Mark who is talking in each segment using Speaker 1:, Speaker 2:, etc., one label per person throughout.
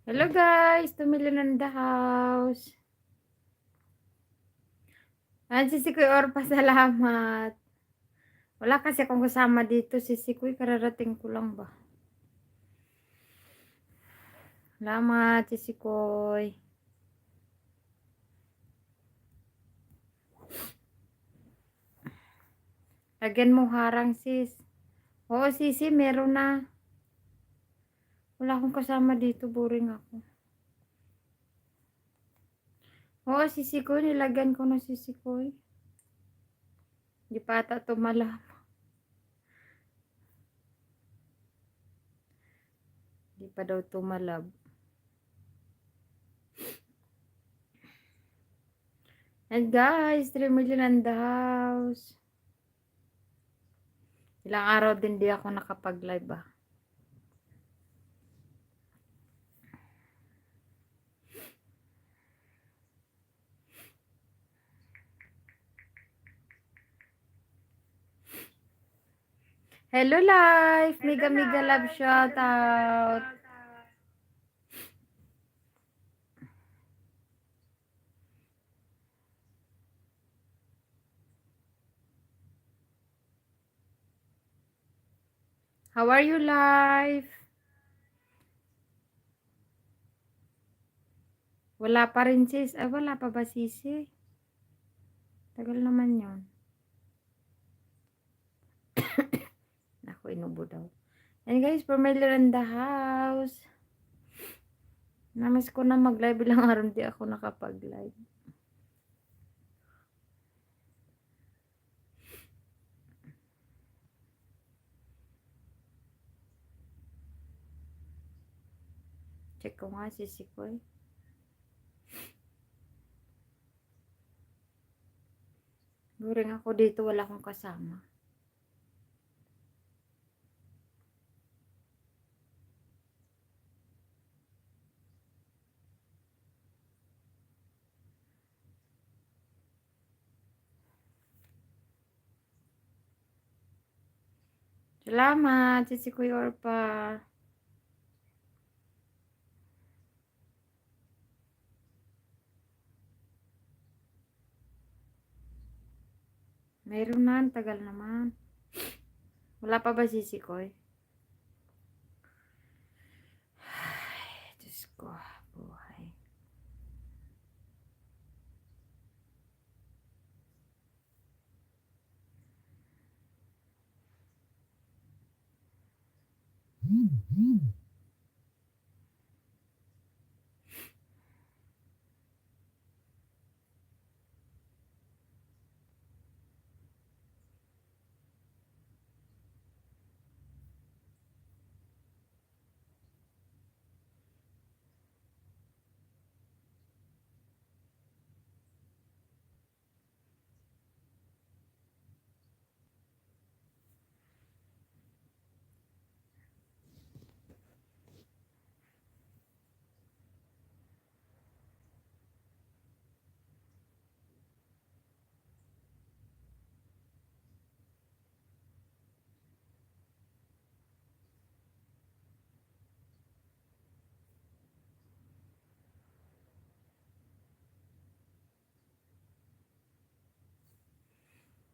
Speaker 1: Hello guys, tumili ng the house. Si Kuya Orpa, salamat. Wala kasi akong kasama dito, si Kuya, kararating ko lang ba. Salamat, si Kuya. Lagyan mo harang, sis. Oo, sisi, meron na. Wala akong kasama dito, boring ako. Oo, sisi Kuya, nilagyan ko na sisi Kuya. Di pa ata tumalab. Di pa daw tumalab. And guys, 3 million and the house. Ilang araw din di ako nakapag-live ah. Hello life, mega love shout out. How are you life? Wala pa rin sis. Ay, wala pa ba sisi? Tagal naman yun. Ako, inubo daw. And guys, familiar in the house. Namiss ko na mag-live, ilang araw di ako nakapag-live. Check ko nga sisi ko eh. Boring ako dito, wala akong kasama. Salamat, sisi Kuya Orpa. Mayroon na, tagal naman. Wala pa ba sisi ko eh? Ay, Diyos ko, buhay.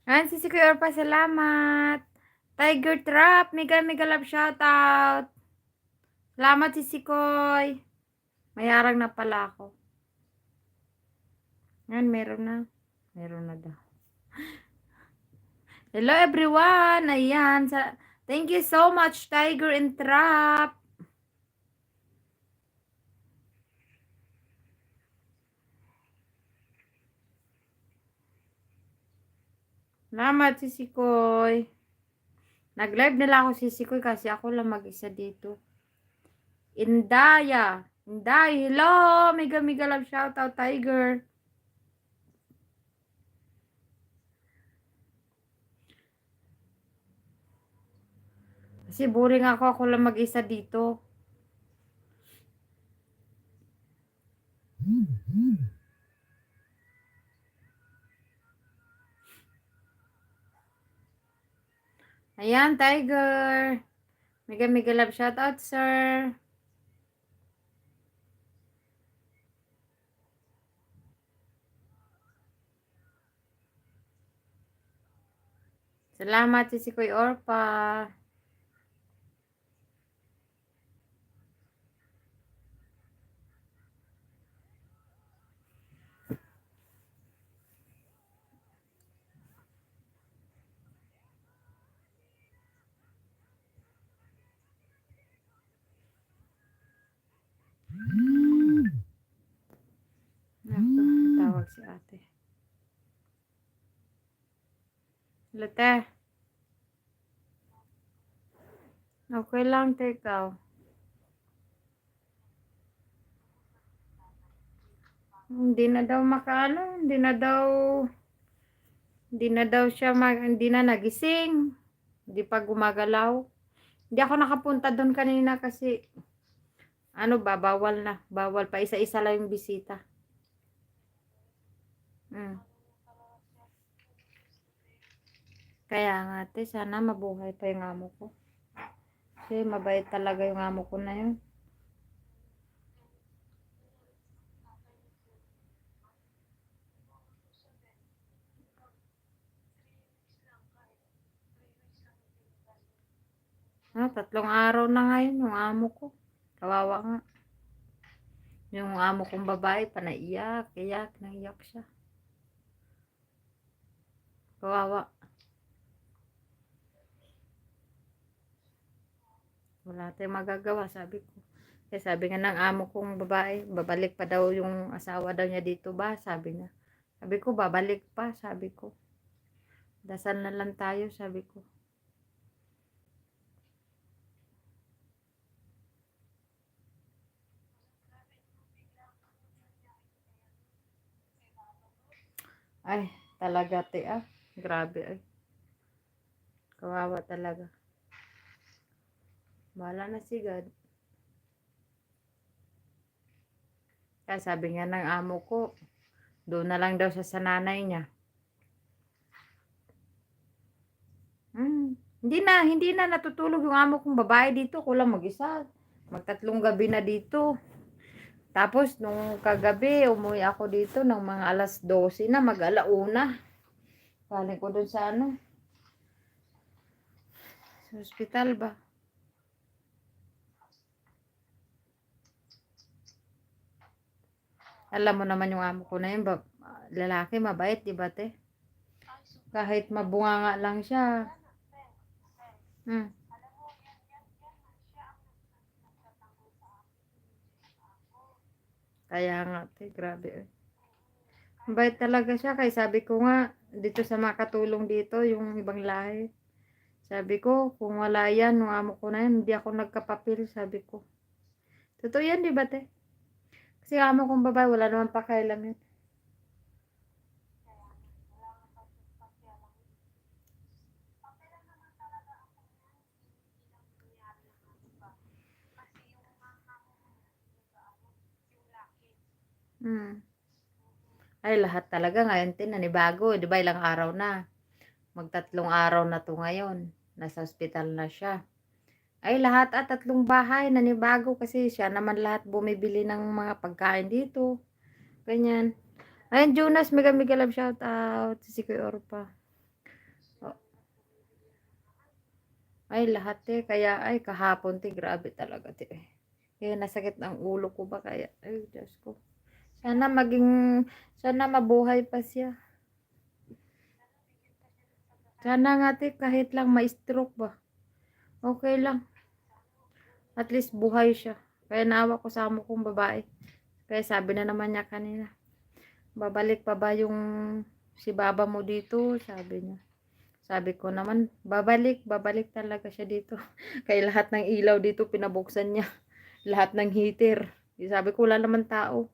Speaker 1: Ayan, si Kuya Orpa, salamat. Tiger Trap, mega mega love shoutout. Salamat si Sikoy. Mayarang na pala ako. Ayan, meron na. Meron na daw. Hello everyone. Ayan. Thank you so much, Tiger and Trap. Salamat si Sikoy. Nag-live nila ako si Sikoy kasi ako lang mag-isa dito. Indaya. Inday, hello. Mega mega love shoutout, Tiger. Kasi boring ako lang mag-isa dito. Ayan, Tiger. Mega mega love shoutout, sir. Salamat si Kuya Orpa. Naku, tawag si ate. Late. Okay lang, tekaw. Hindi na daw makaano, hindi na daw siya, hindi na nagising. Hindi pa gumagalaw. Hindi ako nakapunta doon kanina kasi, ano ba, bawal na. Bawal pa, isa-isa lang yung bisita. Mm. Kaya nga, te, sana mabuhay pa yung amo ko. Kasi mabait talaga yung amo ko na yun. Ah, 3 araw na ngayon yung amo ko. Kawawa nga. Yung amo kong babae, panaiyak, iyak, naiyak siya. Kawawa. Wala tayong magagawa, sabi ko. Kaya sabi nga ng amo kong babae, babalik pa daw yung asawa daw niya dito ba? Sabi niya. Sabi ko, babalik pa, sabi ko. Dasal na lang tayo, sabi ko. Ay, talaga te ah. Grabe ay. Kawawa talaga. Bahala na si God. Kaya sabi nga ng amo ko, doon na lang daw siya sa nanay niya. Hindi na natutulog yung amo kong babae dito. Kulang mag-isa. Magtatlong gabi na dito. Tapos, nung kagabi, umuwi ako dito ng mga alas 12 na, mag-alauna. Galing ko dun sa ano, sa hospital ba? Alam mo naman yung amo ko na yun, lalaki, mabait, di ba te? Kahit mabunga nga lang siya. Hmm. Kaya nga te, grabe. Mabait talaga siya. Kaya sabi ko nga, dito sa makatulong dito, yung ibang lahi. Sabi ko, kung wala yan, nung amo ko na yan, hindi ako nagkapapil, sabi ko. Totoo yan, di ba te? Kasi amo kong babae, wala naman pakailam yun. Hmm. Ay, lahat talaga ngayon, tin, nanibago. Di ba, ilang araw na. Magtatlong araw na to ngayon. Nasa hospital na siya. Ay, lahat at 3 bahay nanibago kasi siya naman lahat bumibili ng mga pagkain dito. Ganyan. Ayun, Jonas, mega mega love shout out. Si Kuya Orpa. Ay, lahat eh. Kaya, ay, kahapon te, grabe talaga te. Kaya nasakit ang ulo ko ba kaya. Ay, Diyos ko. Sana maging, sana mabuhay pa siya. Sana nga te, kahit lang ma-stroke ba. Okay lang. At least buhay siya. Kaya naawa ko sa amo kong babae. Kaya sabi na naman niya kanina, babalik pa ba yung si baba mo dito? Sabi niya. Sabi ko naman, babalik talaga siya dito. Kaya lahat ng ilaw dito pinabuksan niya. Lahat ng heater. Sabi ko, wala naman tao.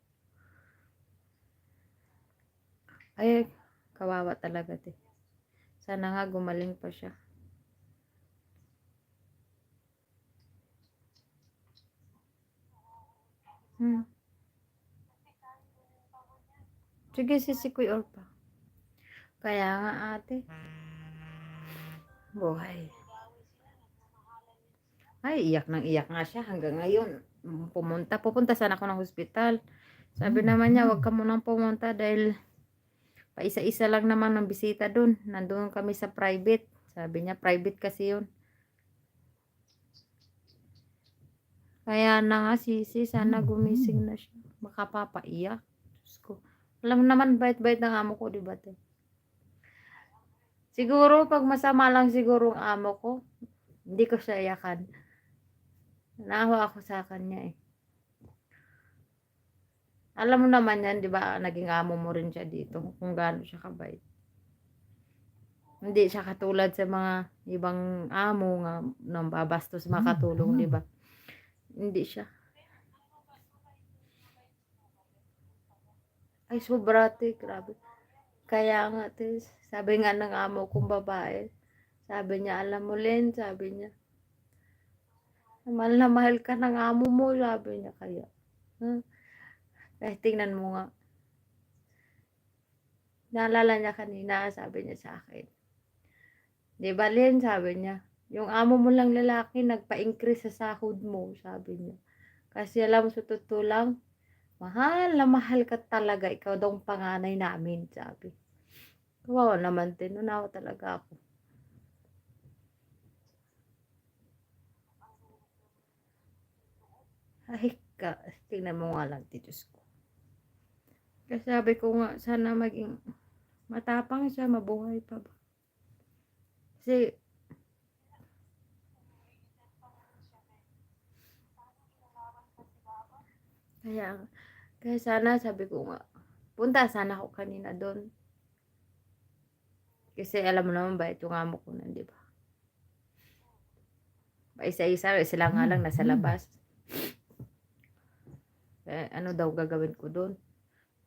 Speaker 1: Ay, kawawa talaga te. Sana nga gumaling pa siya. Hmm. Sige, sisikoy pa. Kaya nga ate, buhay. Ay, iyak nang iyak nga siya hanggang ngayon. Pupunta sana ako ng hospital. Sabi naman niya, wag ka munang pumunta dahil paisa-isa lang naman ang bisita dun. Nandun kami sa private. Sabi niya, private kasi yun. Kaya na nga sisi, sana gumising na siya. Baka papaiyak. Diyos ko. Alam mo naman, bait-bait ng amo ko, di ba te? Siguro, pag masama lang siguro ang amo ko, hindi ko siya iyakan. Naawa ako sa kanya eh. Alam mo naman yan, di ba? Naging amo mo rin siya dito. Kung gaano siya kabait. Hindi siya katulad sa mga ibang amo nga nang babastos makatulong, di ba? Hindi siya. Ay, sobra te, grabe. Kaya nga te, sabi nga ng amo kong babae, sabi niya, alam mo Len, sabi niya, mahal na mahal ka ng amo mo, sabi niya kaya. Huh? Eh, tingnan mo nga. Naalala niya kanina, sabi niya sa akin. Di ba Len, sabi niya, yung amo mo lang lalaki, nagpa-increase sa sahod mo, sabi niya. Kasi alam mo sa totoo lang, mahal na mahal ka talaga, ikaw daw ang panganay namin, sabi. Kawawa naman din, unawa talaga ako. Ay, tingnan mo nga lang, Diyos ko. Kasi sabi ko nga, sana maging matapang siya, mabuhay pa ba. Kasi, kaya, kaya sana, sabi ko nga, punta sana ako kanina doon. Kasi alam mo naman ba, ito nga mo ko na, di ba? Isa-isa, sila nga lang nasa labas. Eh, ano daw gagawin ko doon?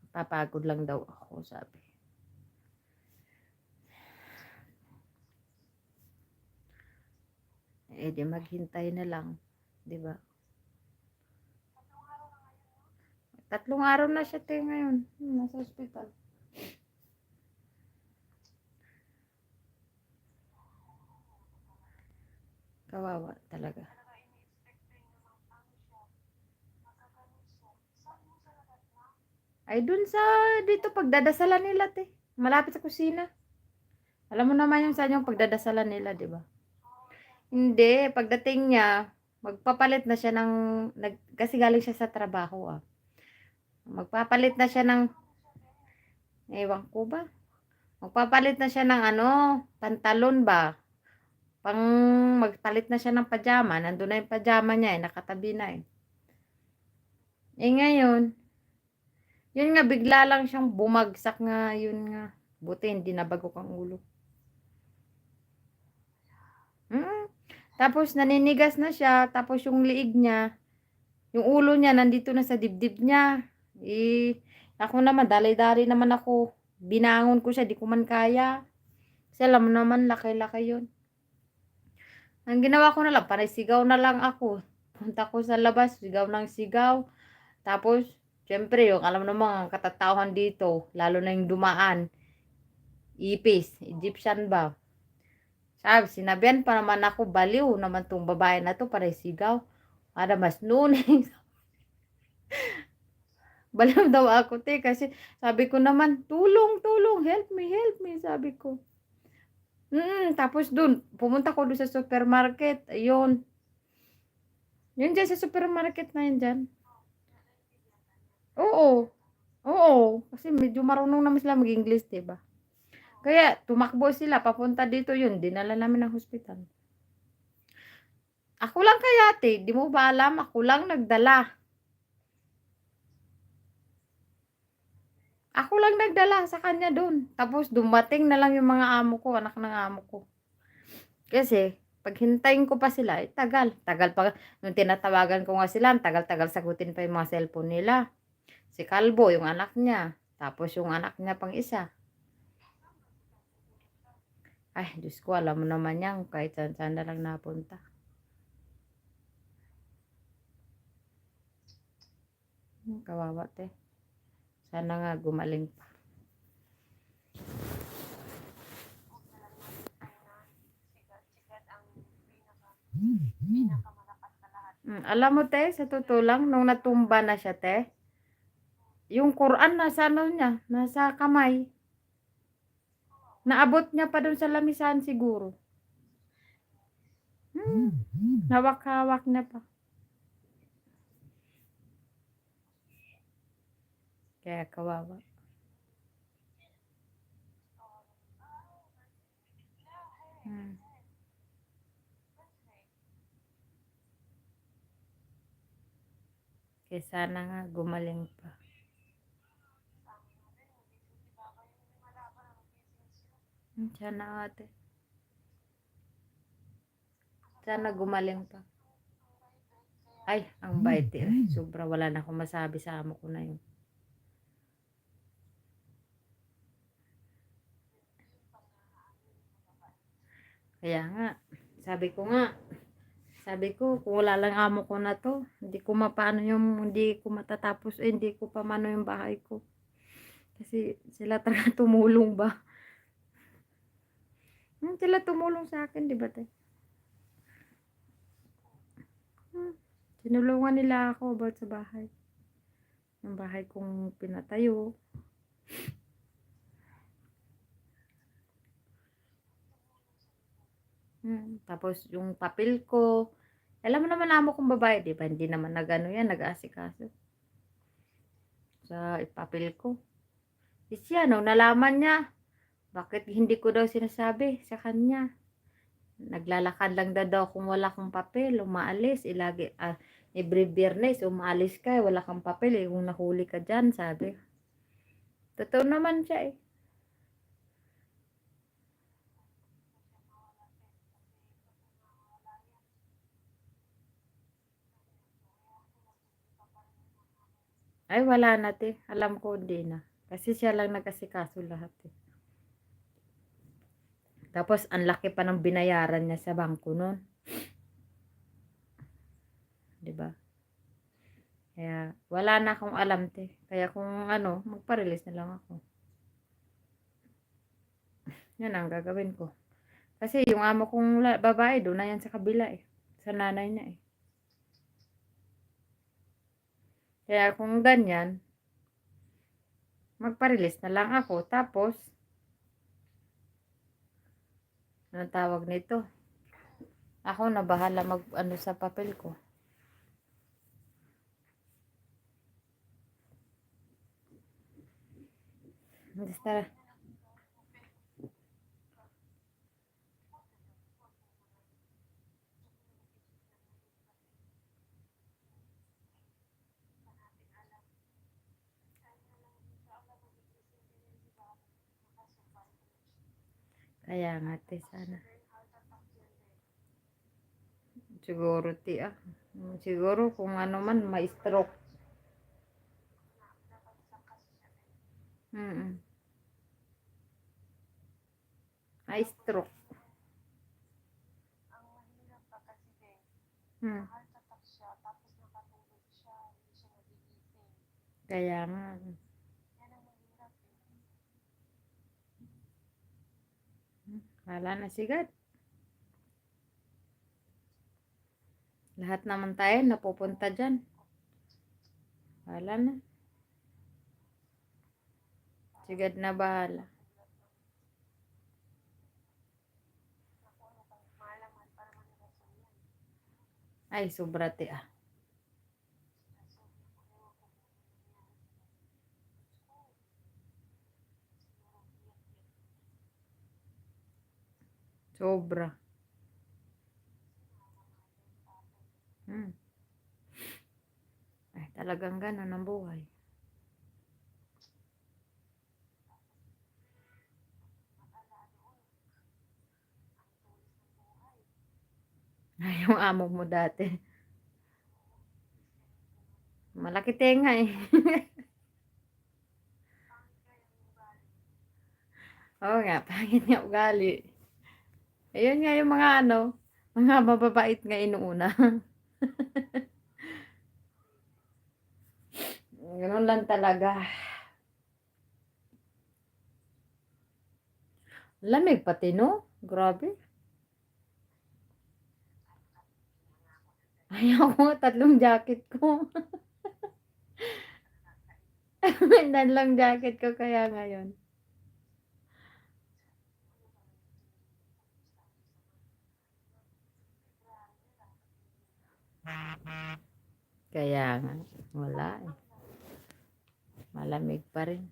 Speaker 1: Papagod lang daw ako, sabi. Eh, di maghintay na lang, di ba? 3 araw na siya tayo ngayon. Nasa hospital. Kawawa talaga. Ay, dun sa, dito pagdadasalan nila, te. Malapit sa kusina. Alam mo naman yung sa yung pagdadasalan nila, di ba? Hindi, pagdating niya, magpapalit na siya ng, kasi galing siya sa trabaho, ah. Magpapalit na siya ng, ewan ko ba? Magpapalit na siya ng ano, pantalon ba? Pang magpalit na siya ng pajama. Nandun na yung pajama niya eh, nakatabi na eh. Eh ngayon, yun nga bigla lang siyang bumagsak nga, yun nga. Buti hindi nabagok ang ulo. Hmm. Tapos naninigas na siya, tapos yung liig niya, yung ulo niya nandito na sa dibdib niya. Eh, ako naman, dalay-dari naman ako. Binangon ko siya, di ko man kaya. Kasi alam mo naman, laki-laki yun. Ang ginawa ko na lang, parang sigaw na lang ako. Punta ko sa labas, sigaw ng sigaw. Tapos, syempre, yung alam mo naman, ang katatauhan dito, lalo na yung dumaan. Ipis, Egyptian ba? Sabi, sinabihan pa naman ako, baliw naman tong babae na to, para sigaw. Para mas nuning. Baliw daw ako, te, kasi sabi ko naman, tulong, tulong, help me, sabi ko. Tapos dun, pumunta ko dun sa supermarket. Ayun. Yun dyan sa supermarket na yun dyan. Oo. Oo. Kasi medyo marunong naman sila mag-English, diba? Kaya tumakbo sila papunta dito yun. Dinala namin ng hospital. Ako lang kaya, te. Di mo ba alam? Ako lang nagdala. Ako lang nagdala sa kanya dun. Tapos dumating na lang yung mga amo ko, anak ng amo ko. Kasi, pag hintayin ko pa sila, tagal. Tagal pa. Nung tinatawagan ko nga sila, tagal-tagal sagutin pa yung mga cellphone nila. Si Kalbo, yung anak niya. Tapos yung anak niya pang isa. Ay, Diyos ko, alam mo naman yan. Kahit saan na lang napunta. Kawawa, te. Sana nga gumaling pa. Alam mo, te, sa totoo lang, nung natumba na siya, te, yung Quran nasa ano niya, nasa kamay. Naabot niya pa dun sa lamisan siguro. Hawak-hawak niya pa. Kaya kawawa. Hmm. Kaya sana nga gumaling pa. Sana ate. Sana gumaling pa. Ay, ang bait eh. Sobra wala na akong masabi sa amo ko na yun. Kaya nga, sabi ko nga, sabi ko, kung wala lang amo ko na to, hindi ko mapano yung, hindi ko matatapos, hindi ko pa mano yung bahay ko. Kasi sila talaga tumulong ba? Sila tumulong sa akin, di ba te? Sinulungan nila ako about sa bahay. Yung bahay kong pinatayo. Tapos yung papel ko. Alam mo naman amo kong babae, di ba? Hindi naman nagano yan, nag-aasikaso. Sa papel ko. Siya, no, nalaman niya. Bakit hindi ko daw sinasabi sa kanya? Naglalakad lang daw kung wala kang papel, umaalis. Ilagi, every biyernes, umaalis ka, wala kang papel, kung nahuli ka dyan, sabi. Totoo naman siya eh. Ay, wala na te. Alam ko hindi na. Kasi siya lang nagkasikaso lahat eh. Tapos, ang laki pa ng binayaran niya sa bangko nun. 'Di ba? Kaya, wala na akong alam te. Kaya kung ano, magpa-release na lang ako. Yan ang gagawin ko. Kasi yung amo kong babae doon na yan sa kabila eh. Sa nanay niya eh. Kaya kung ganyan, magpa-release na lang ako. Tapos, anong tawag nito? Ako na bahala mag ano sa papel ko. Basta, kaya nga te sana. Siguro ti ah. Siguro kung ano man, may stroke. Mm. May stroke. Hmm. Kaya nga. Wala na sigad. Lahat naman tayo napupunta dyan. Wala na. Sigad na bahala. Ay, sobra te ah. Sobra. Hmm. Ay, talagang ganun ang buhay. Ay, yung amo mo dati. Malaki tenga eh. Oo nga, pangit nga ugali. Ayun nga yung mga ano, mga mababait nga inuuna. Ganun lang talaga. Lamig pati no? Grabe. Ayaw ko nga tatlong jacket ko. Lang jacket ko kaya ngayon. Kaya nga, wala eh. Malamig pa rin.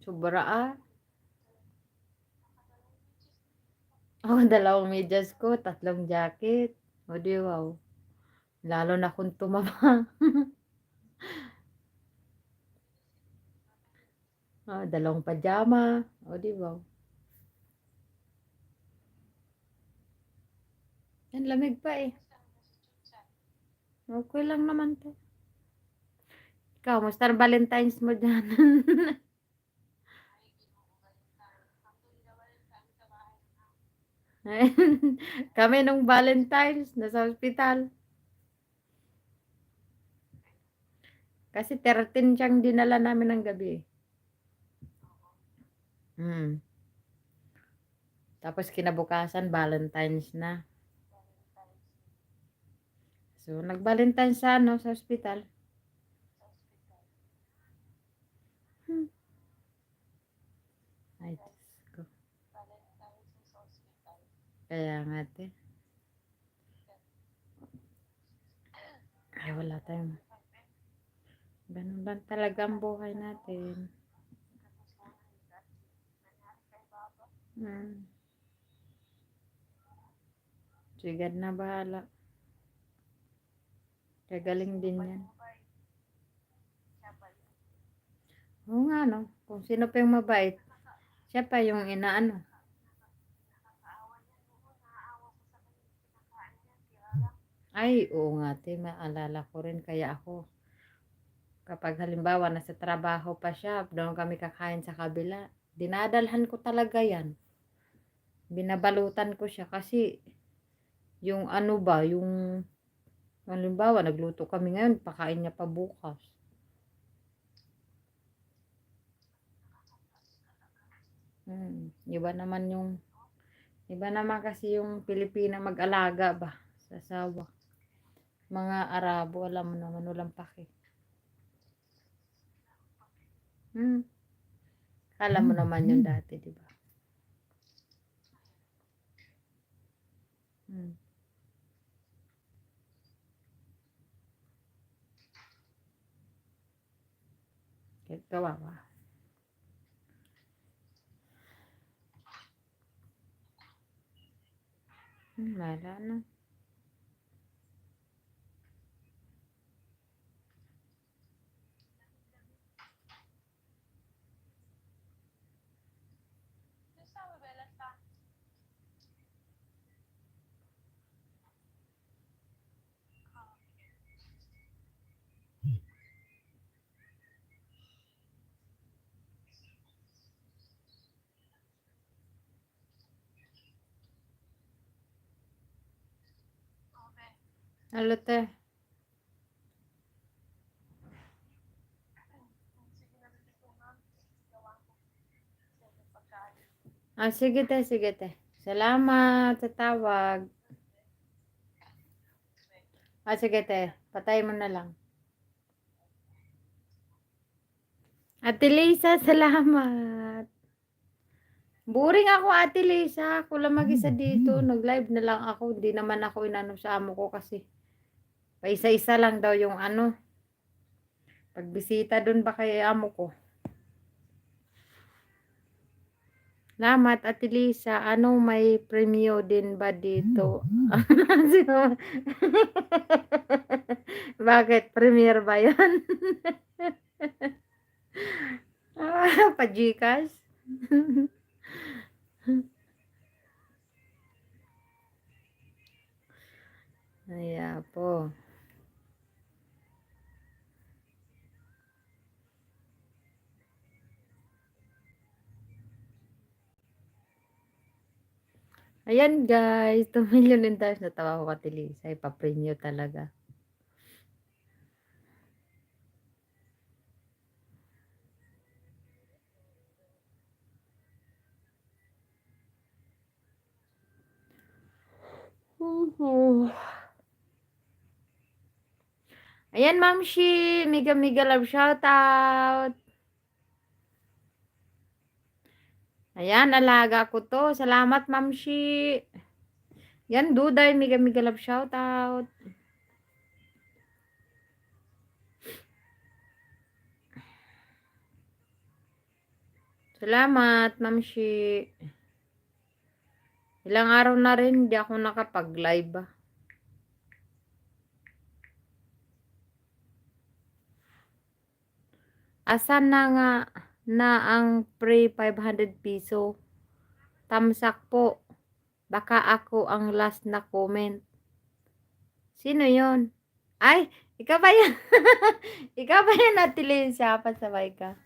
Speaker 1: Sobra ah. Ako, dalawang medyas ko, tatlong jacket. O di wow. Lalo na kung tumama. Dalawang pajama. O di wow. Yan, lamig pa eh. Okay lang naman to. Ikaw, musta ang Valentine's mo dyan? Kami nung Valentine's, nasa hospital. Kasi 13 siyang dinala namin ng gabi. Hmm. Tapos kinabukasan, Valentine's na. So, nag-Valentine's sa ano, sa hospital. Hmm. Ay, Diyos ko. Kaya nga, te. Ay, wala tayong. Ganun lang talaga ang buhay natin. Hmm. Sigad na bahala. Kagaling din yan. Oo nga, no? Kung sino pa yung mabait, siya pa yung inaano. Ay, oo nga, te. Maalala ko rin. Kaya ako, kapag halimbawa nasa trabaho pa siya, doon kami kakain sa kabila, dinadalhan ko talaga yan. Binabalutan ko siya kasi yung ano ba, yung halimbawa nagluto kami ngayon, pakain niya pa bukas. Iba naman yung, iba naman kasi yung Pilipina mag-alaga ba sa asawa. Mga Arabo, alam mo naman, walang pake. Hmm. Alam mo naman yun dati, di ba? Hmm. Kahit kawawa. Wala na. Alo, te. Sige, te, sige, te. Salamat sa tawag. Sige, te. Patay mo na lang. Ate Lisa, salamat. Boring ako, Ate Lisa. Ako lang mag-isa dito. Nag-live na lang ako. Hindi naman ako inano sa amo ko kasi paisa-isa lang daw yung ano. Pagbisita dun ba kay amo ko. Salamat, Ate Lisa. Ano, may premyo din ba dito? Bakit? Premier ba yun? Pa-Gcash? Ayan po. Ayan guys, 2 million din tayo. Natawa ko Ate Lisa. Ipa-premyo talaga. Ayan, Ma'am Shi. Mega mega love shoutout. Ayan, alaga ko to. Salamat, Ma'am Shi. Yan, Duday. Mega mega love shoutout. Salamat, Ma'am Shi. Ilang araw na rin hindi ako nakapag-live. Asan na nga na ang pre 500 piso? Tamsak po. Baka ako ang last na comment. Sino yon? Ay, ikaw ba yan? Ikaw ba yan, Ate Lisa? Pasabay ka.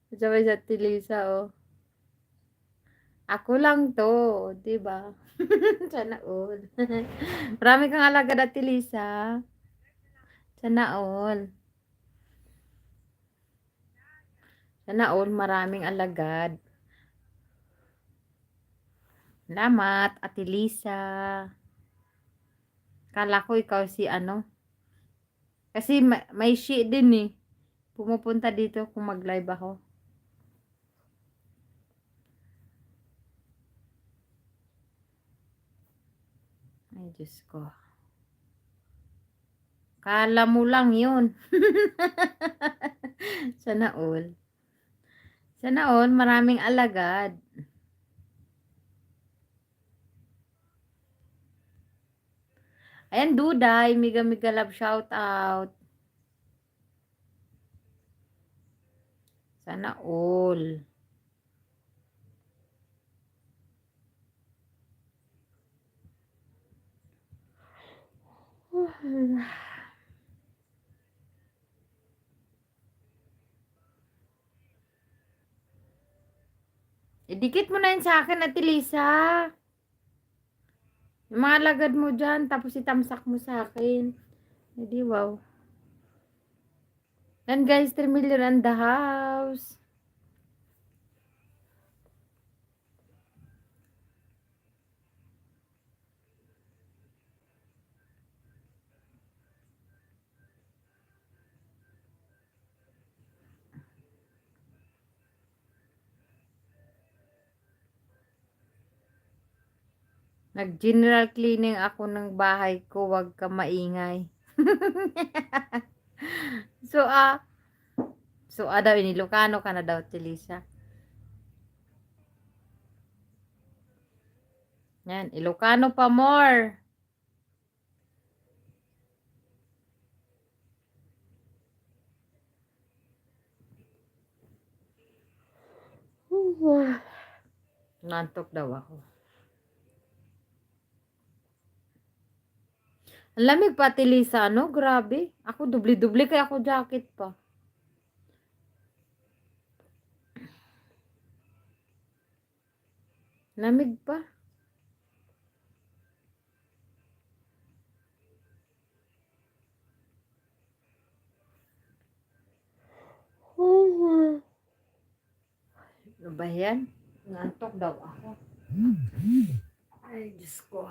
Speaker 1: Pasabay sa Ate Lisa, oh. Ako lang to, di ba? Sana all. Marami kang alaga, Ate Lisa. Sana all. Sana all, maraming alagad. Salamat, Ate Lisa. Kala ko ikaw si ano. Kasi may she din eh. Pumupunta dito kung mag-live ako. Ay, Diyos ko. Kala mo lang yun. Sana all. Sana all, maraming alagad. Ayan, Duday. Mega mega love shout out. Sana all. Idikit mo na yun sa akin, Ate Lisa. Yung mga alagad mo dyan, tapos itamsak mo sa akin. Hindi, wow. And guys, 3 million and the house. Nag-general cleaning ako ng bahay ko, wag ka maingay. So, daw, inilokano ka na daw, Tilisa. Yan, Ilocano pa more. Nantok daw ako. Ang lamig pa, Tilisa, no? Grabe. Ako, dubli-dubli kaya ako jacket pa. Lamig pa. Ano ba yan? Nantok daw ako. Ay, Diyos ko.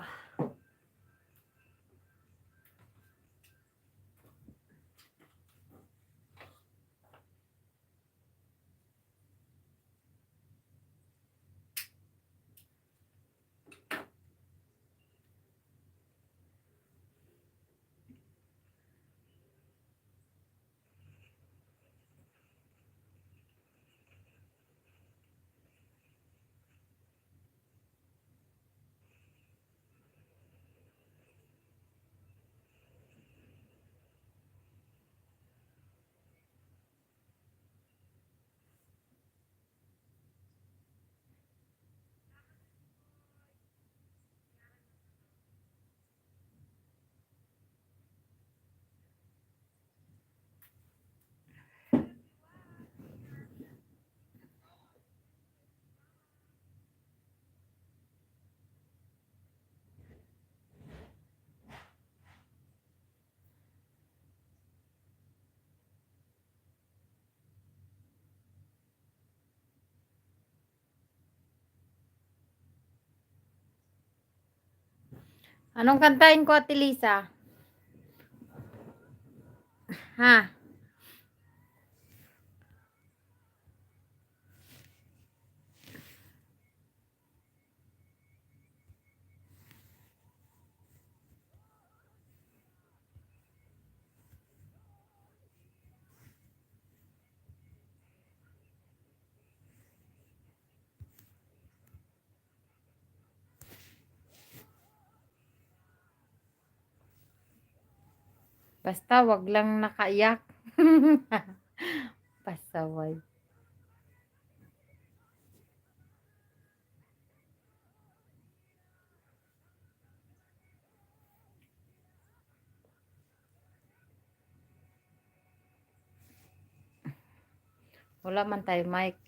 Speaker 1: Anong kantahin ko, Ate Lisa? Ha? Basta wag lang nakaiyak. Pasaway. Wala man tayo mic.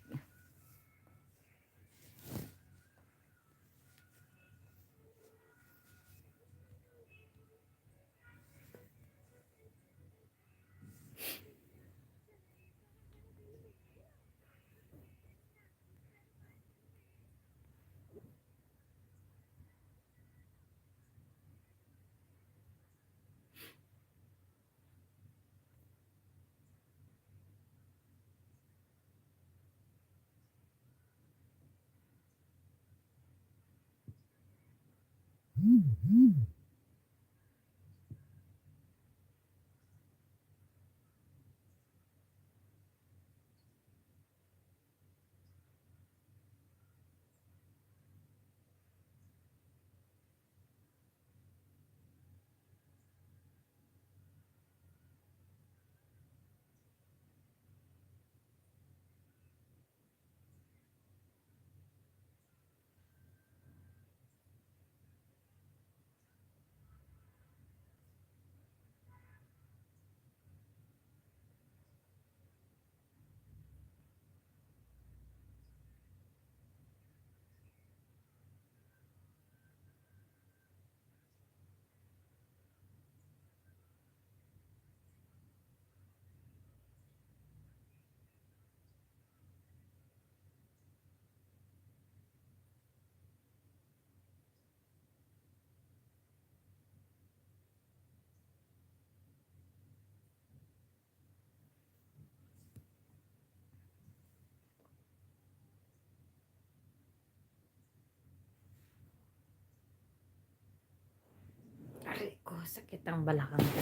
Speaker 1: Aray ko, sakit ang balakang ko.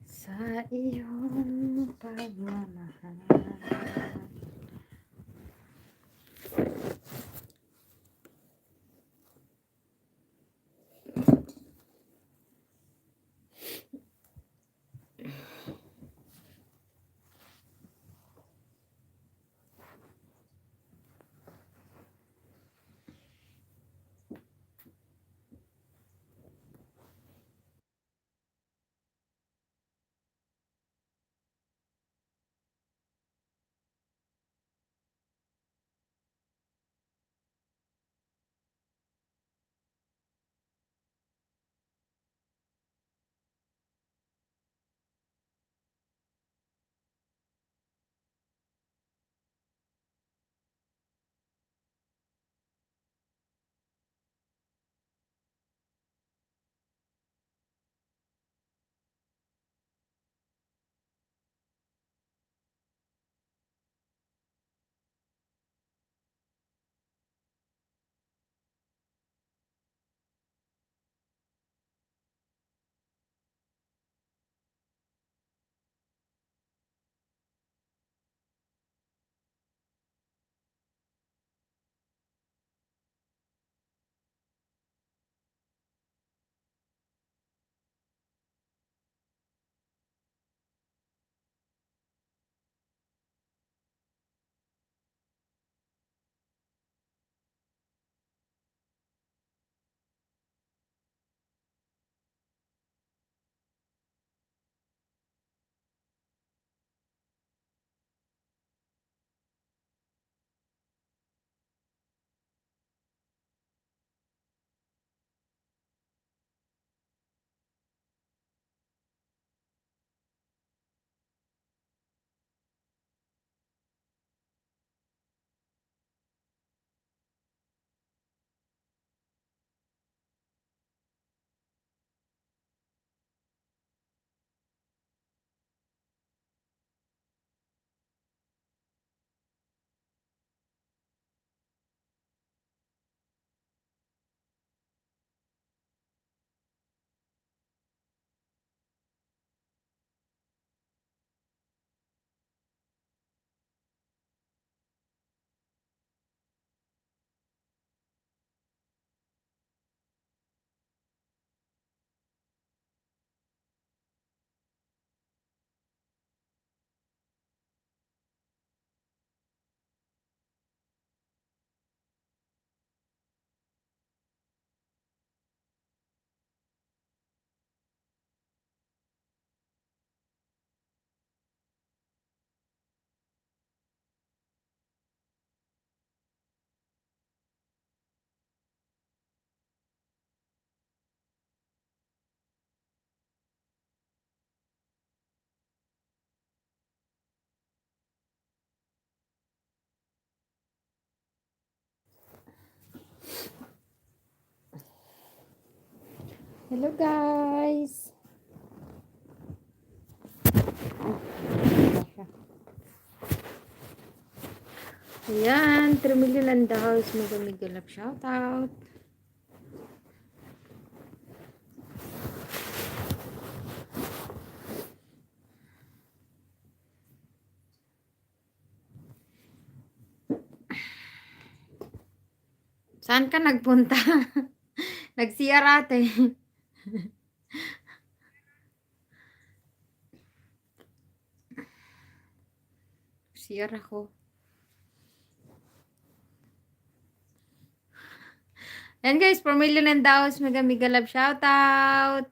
Speaker 1: Sa iyong pagmamahal. Hello guys. Ayan, 3 million and the house. Mag-migalap shoutout. Saan ka nagpunta? Nag-CR ate. CR ako. Ayan guys, 4 million and the house. Mag-migalap shoutout.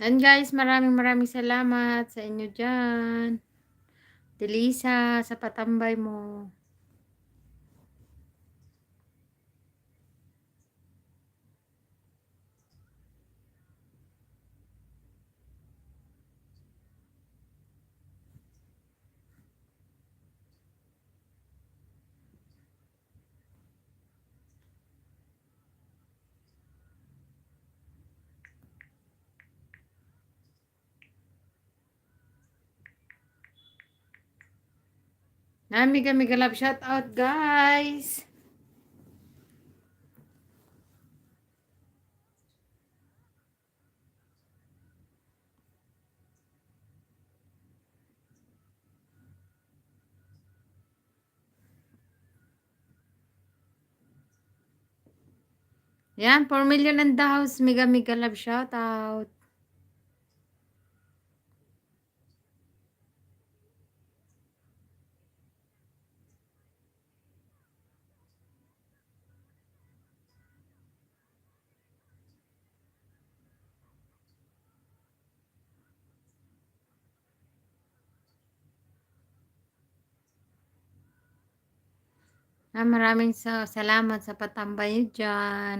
Speaker 1: And guys, maraming salamat sa inyo dyan. Delisa, sa patambay mo. Mega love shout out guys. Yan, 4 million and the house. Mega love shout out. Maraming salamat sa patambay nyo dyan.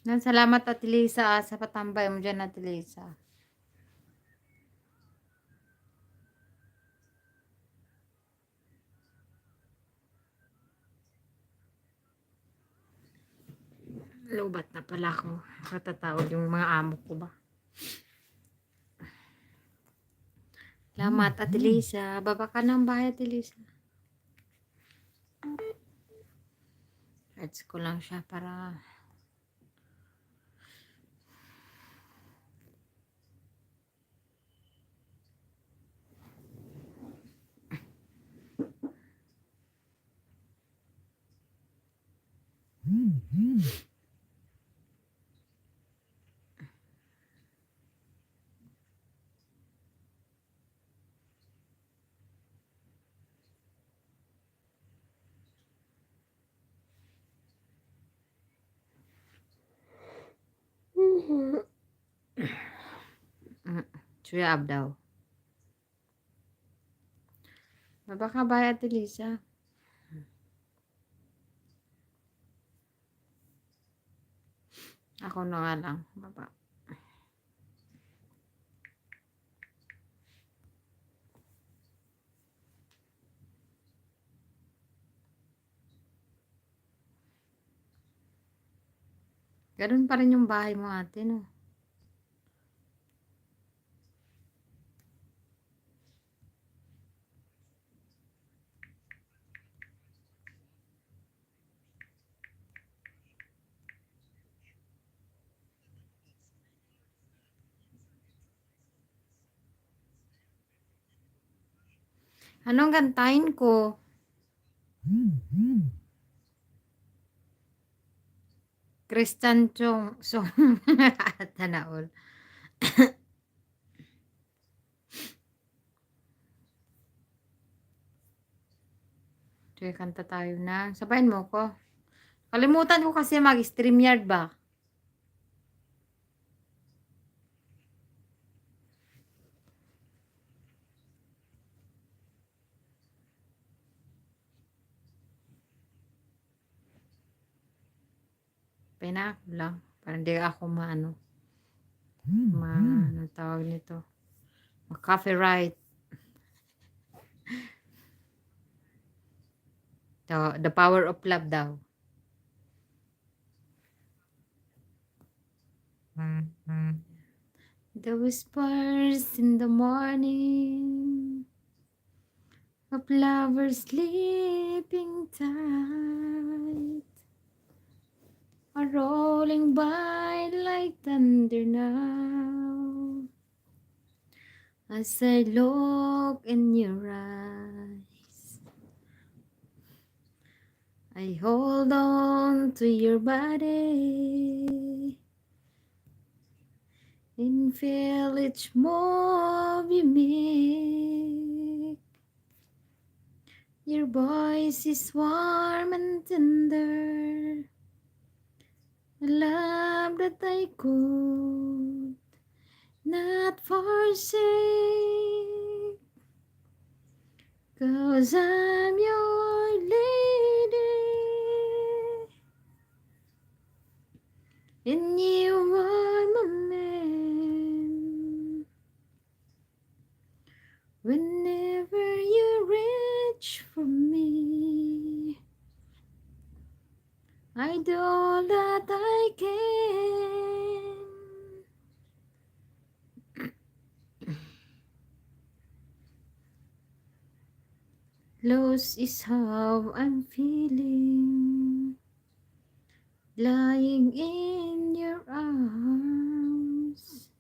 Speaker 1: Salamat at Lisa sa patambay mo dyan at Lisa. Lubat na pala ako. Katatawag yung mga amo ko ba? Salamat at Lisa. Baba ka ng bahay at Lisa. Ads ko lang siya para... Suya daw. Baba ka ba at Lisa? Ako na nga lang. Baba. Ganun pa rin yung bahay mo ate, no? Anong kantahin ko? Christian Chong song. Tanaol. Sige, kanta tayo na. Sabayin mo ko. Kalimutan ko kasi mag-StreamYard ba? Pena lang. Parang di ako maano. Ano tawag nito? Ma-copyright. The Power of Love daw. The whispers in the morning of lovers sleeping tight are rolling by like thunder now as I look in your eyes. I hold on to your body and feel each move you make. Your voice is warm and tender, a love that I could not forsake, 'cause I'm your lady and you are my man. Whenever you reach for me, I do all that I can. Lost is how I'm feeling, lying in your arms.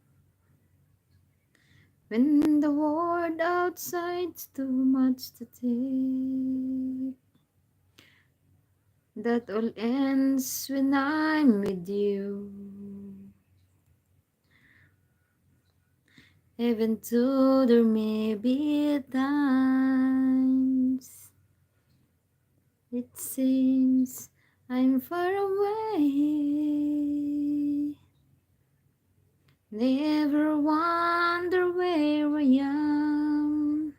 Speaker 1: When the world outside's too much to take, that all ends when I'm with you. Even though there may be times it seems I'm far away, never wonder where I am,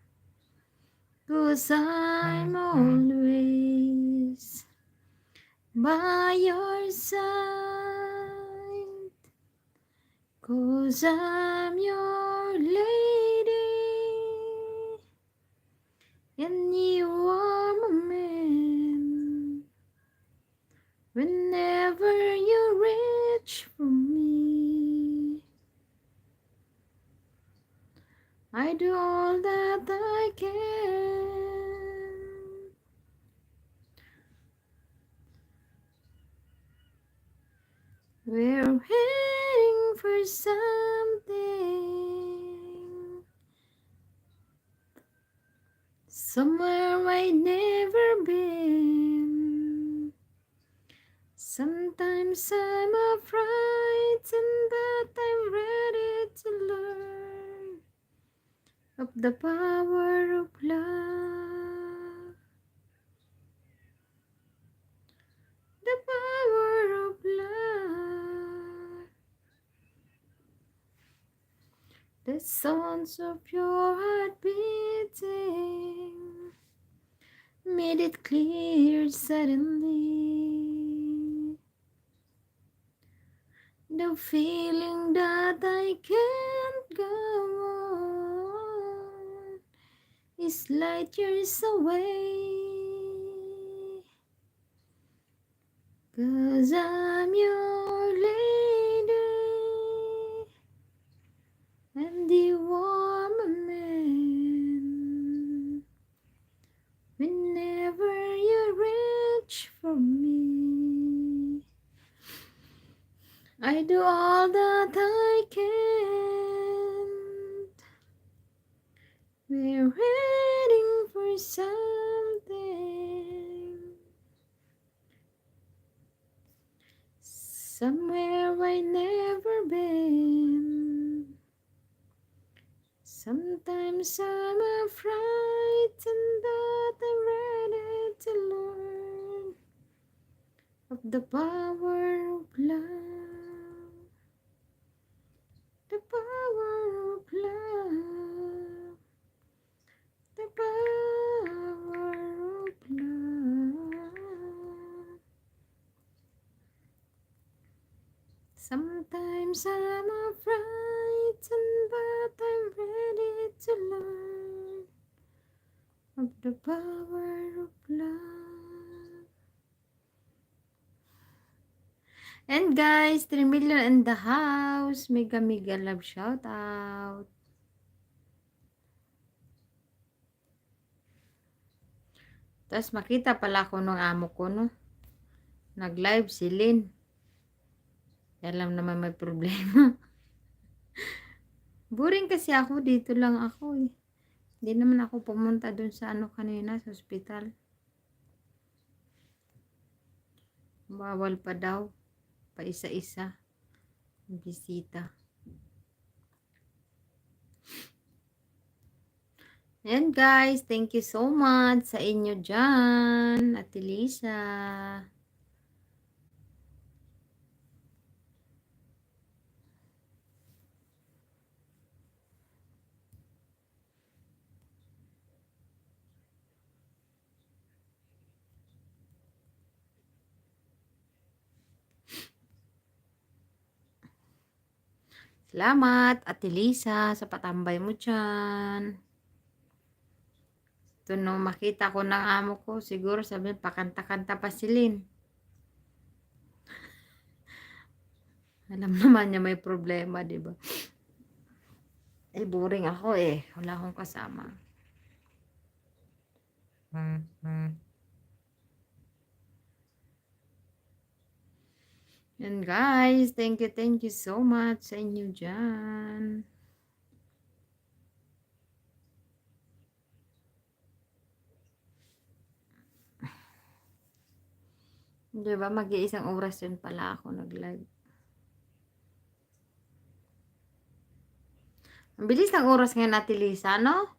Speaker 1: 'cause I'm always by your side, 'cause I'm your lady and you are my man. Whenever you reach for me, I do all that I can. We're heading for something, somewhere I've never been. Sometimes I'm afraid, but I'm ready to learn of the power of love. The power of love. The sounds of your heart beating made it clear suddenly. The feeling that I can't go on is light years away, 'cause I'm your lady and you are my man. Whenever you reach for me, I do all that I can. We're heading for somewhere I never been. Sometimes I'm frightened that I'm ready to learn of the power of love, the power of love, the power of love. Sometimes I'm frightened, but I'm ready to learn of the power of love. And guys, 3 million in the house. Mega mega love shout out. Tapos makita pala ako ng amo ko, no? Nag-live si Lynn. Alam naman may problema. Boring kasi ako. Dito lang ako eh. Hindi naman ako pumunta dun sa ano kanina, sa ospital. Bawal pa daw. Pa isa-isa. Bisita. And guys, thank you so much sa inyo dyan. Ate Lisa. Salamat, Ate Lisa, sa patambay mo dyan. Ito nung makita ko ng amo ko, siguro sabihin, pakanta-kanta pa si Lynn. Alam naman niya may problema, di ba? Eh, boring ako eh. Wala akong kasama. And guys, thank you so much sa inyo dyan. Diba, mag-iisang oras yun pala ako nag-live. Ang bilis ng oras ngayon, Ate Lisa, no?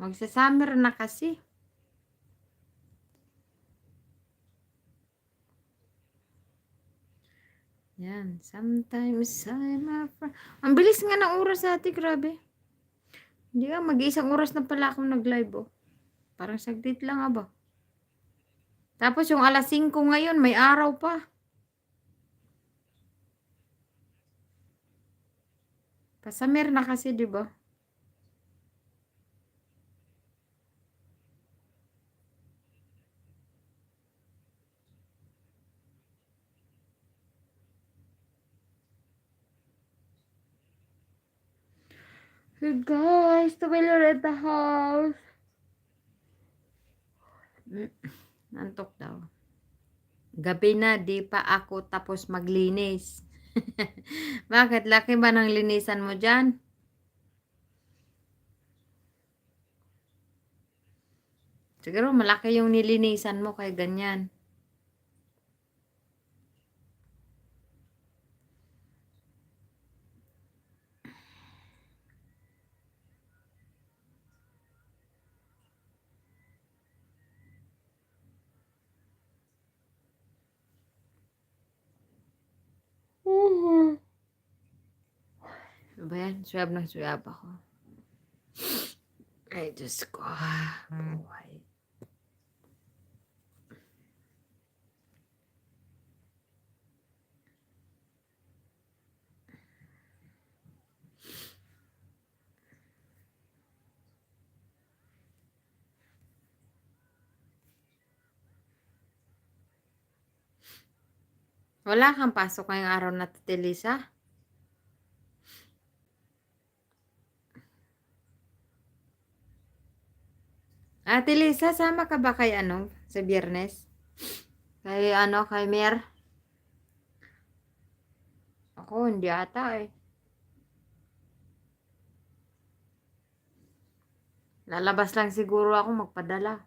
Speaker 1: Magsa-summer na kasi. Yan. Sometimes I'm afraid. Ang bilis nga ng oras, Ate, grabe. Hindi ka, mag-iisang oras na pala akong nag-live, oh. Parang saglit lang, aba. Tapos yung alas 5 ngayon, may araw pa. Pasamer na kasi, di ba? Hey guys, tumilor at the house. Nantok daw. Gabi na, di pa ako tapos maglinis. Bakit? Laki ba ng linisan mo dyan? Siguro malaki yung nilinisan mo kaya ganyan. Ano ba yan? Suyab ng suyab ako. Ay, Diyos ko. Buhay. Wala kang pasok ngayong araw na, Tita Lisa? Ate Lisa, sama ka ba kay ano, sa Biyernes? Kay ano, kay Mer? Ako, hindi ata eh. Lalabas lang siguro ako magpadala.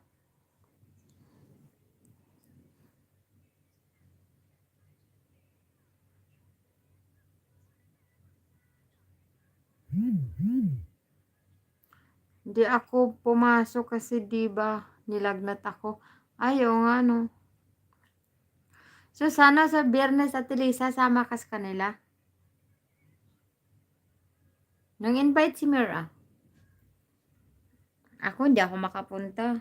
Speaker 1: Hindi ako pumasok kasi 'di ba nilagnat ako. Ayaw nga no. So sana sa Biyernes at Lisa sama ka sa kanila. Nang invite si Mira. Ako hindi ako makapunta.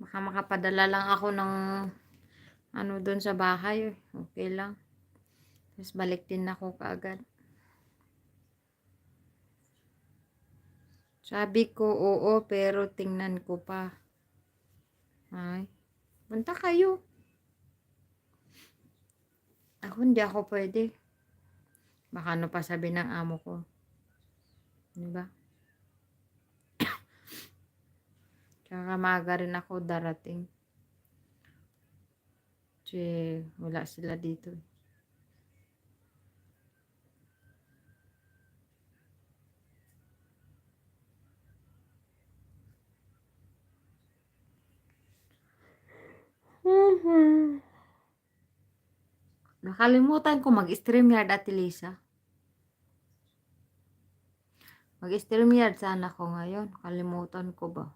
Speaker 1: Baka makapadala lang ako ng ano doon sa bahay. Okay lang. Tapos balik din ako kaagad. Sabi ko oo pero tingnan ko pa. Ay, punta kayo. Ako hindi ako pwede. Baka ano pa sabi ng amo ko. Diba? Tsaka maaga rin ako darating. Kasi wala sila dito. Nakalimutan ko mag-StreamYard at Lisa. Mag-StreamYard sana ko ngayon. Kalimutan ko ba?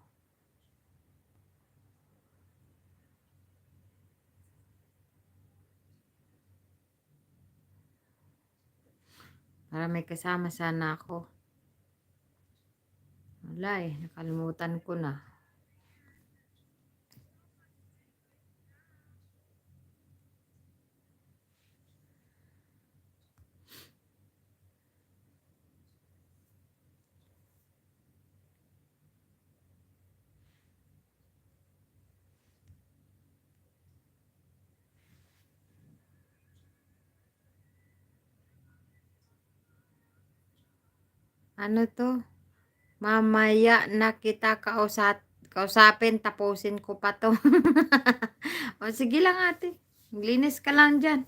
Speaker 1: Para may kasama sana ako. Wala nakalimutan ko na. Ano to? Mamaya na kita kausapin, tapusin ko pa to. O sige lang ate. Linis ka lang dyan.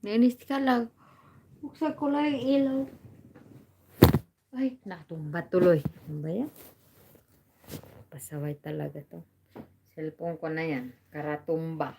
Speaker 1: Linis ka lang. Buksan ko lang yung ilaw. Ay, natumba tuloy. Ano ba yan? Pasaway talaga to. Cellphone ko na yan. Karatumba.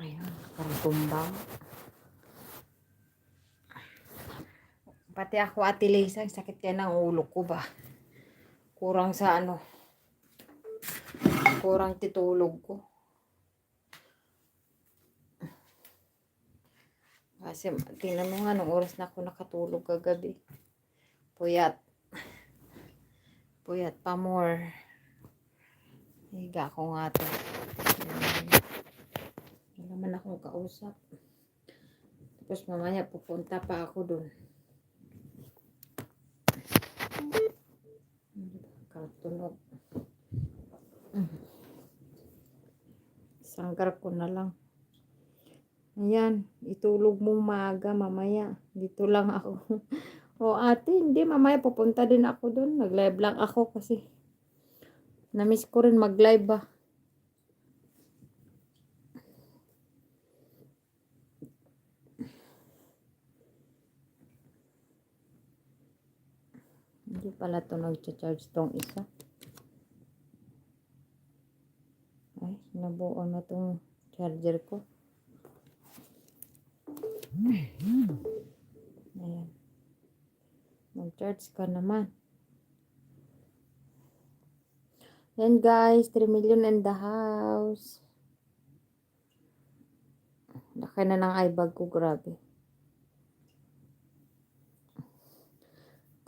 Speaker 1: Ayun, karatumba. Pati ako ate Lisa, sakit kaya ng ulo ko ba? Kurang sa ano? Kurang titulog ko. Kasi tingnan mo nga nung oras na ako nakatulog kagabi. Puyat. Puyat pa more. Higa ko nga to. Wala naman akong kausap. Tapos mamaya pupunta pa ako dun. Katunog. Sanggar ko na lang. Ayan, itulog mo maaga mamaya. Dito lang ako. O ate, hindi, mamaya pupunta din ako doon. Nag-live lang ako kasi namiss ko rin mag-live ba. Hindi pala ito nag-charge tong isa. Ay, nabuo na tong charger ko. Ayan. Mag-charge ka naman. Yan guys, 3 million in the house. Laki na ng eye bag ko, grabe.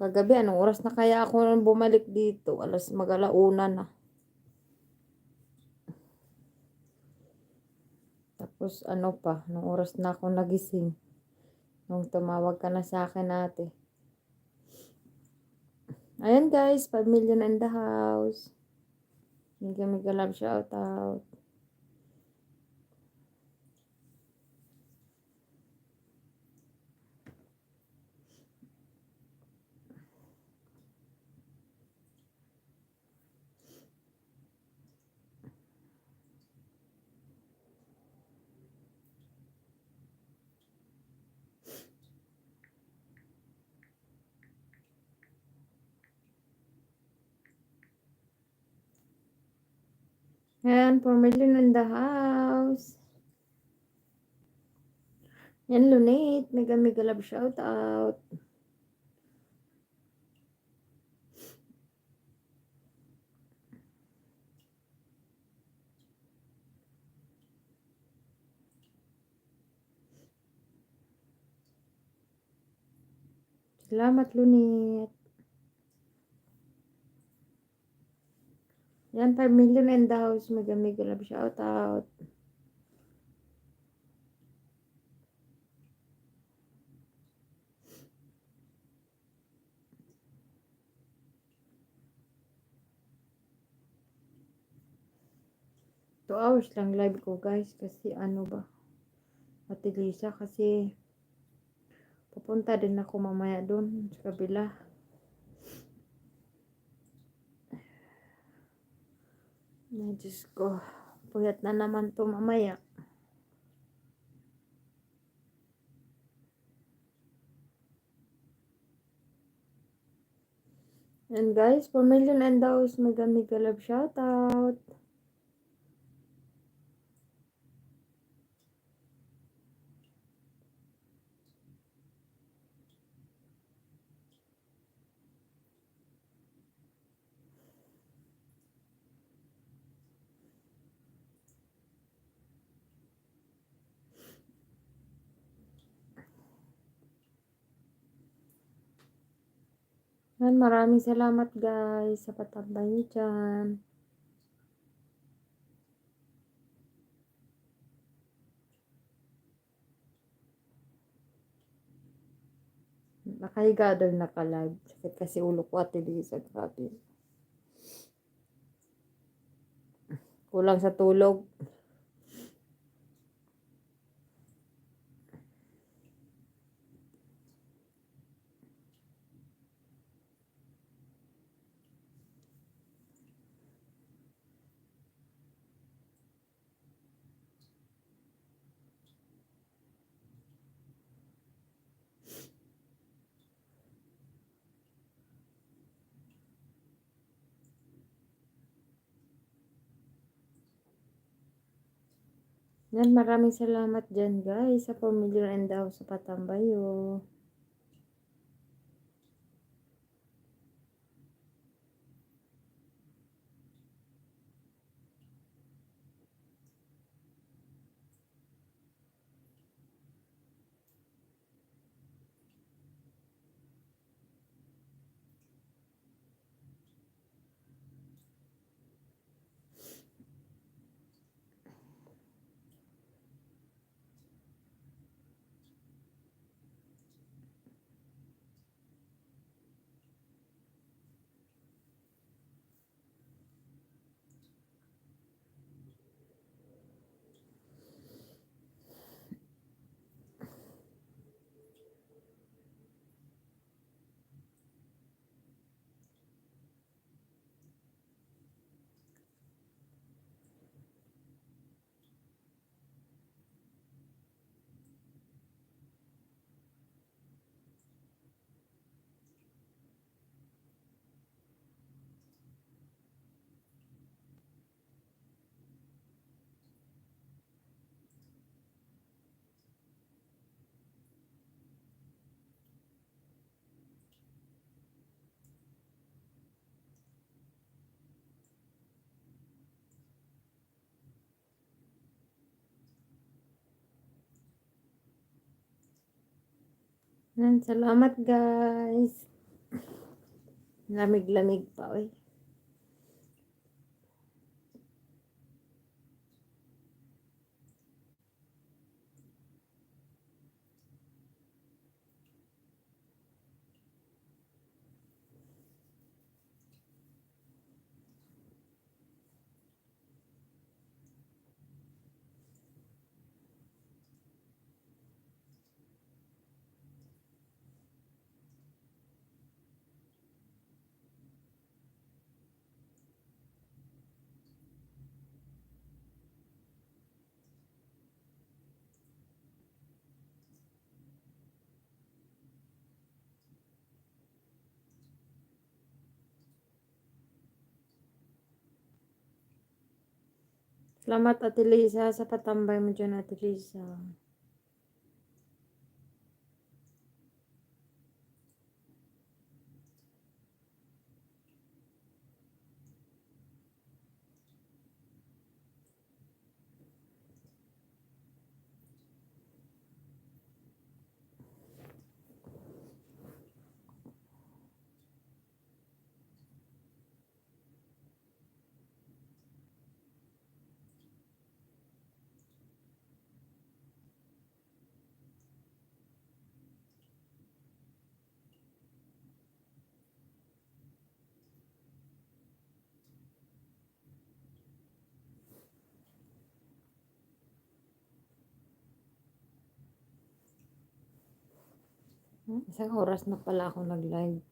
Speaker 1: Kagabi, anong oras na kaya ako bumalik dito? Mag-alauna na. Tapos ano pa, anong oras na ako nagising? Nung tumawag ka na sa akin ate. Ayan guys, 5 million in the house. Mega love shout out. Ayan, 4 million in the house. Yan, Lunate. Mega love shout out. Salamat, Lunate. Yan, 5 million in the house. Mega love shout out. Two hours lang live ko guys. Kasi ano ba? Ate Lisa kasi pupunta din ako mamaya doon sa kabila. Ay, Diyos ko. Puyat na naman to mamaya. And guys, 4 million and those mega love shout out. And maraming salamat guys sa patambay niyo dyan. Nakahiga doon naka-live. Sakit kasi ulo ko ate Lisa. Grabe. Kulang sa tulog. Yan, maraming salamat dyan guys sa 4 million and daw sa patambayo. Yan, salamat guys. Lamig-lamig pa, oy. Salamat Ate Lisa sa patambay mo dyan, Ate Lisa. Isang oras na pala ako nag-live.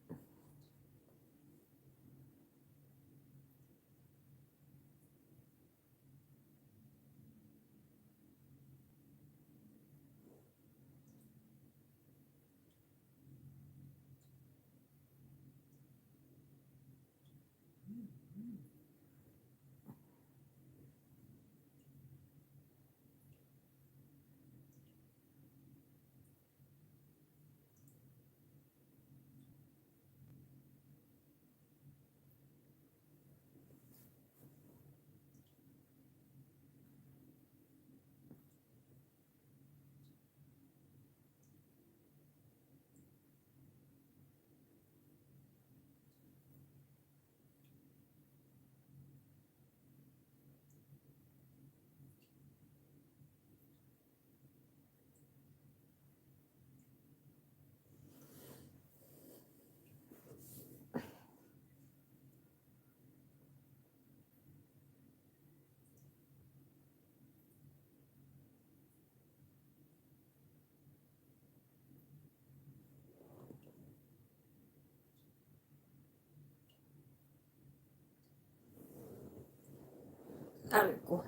Speaker 1: Alam ko.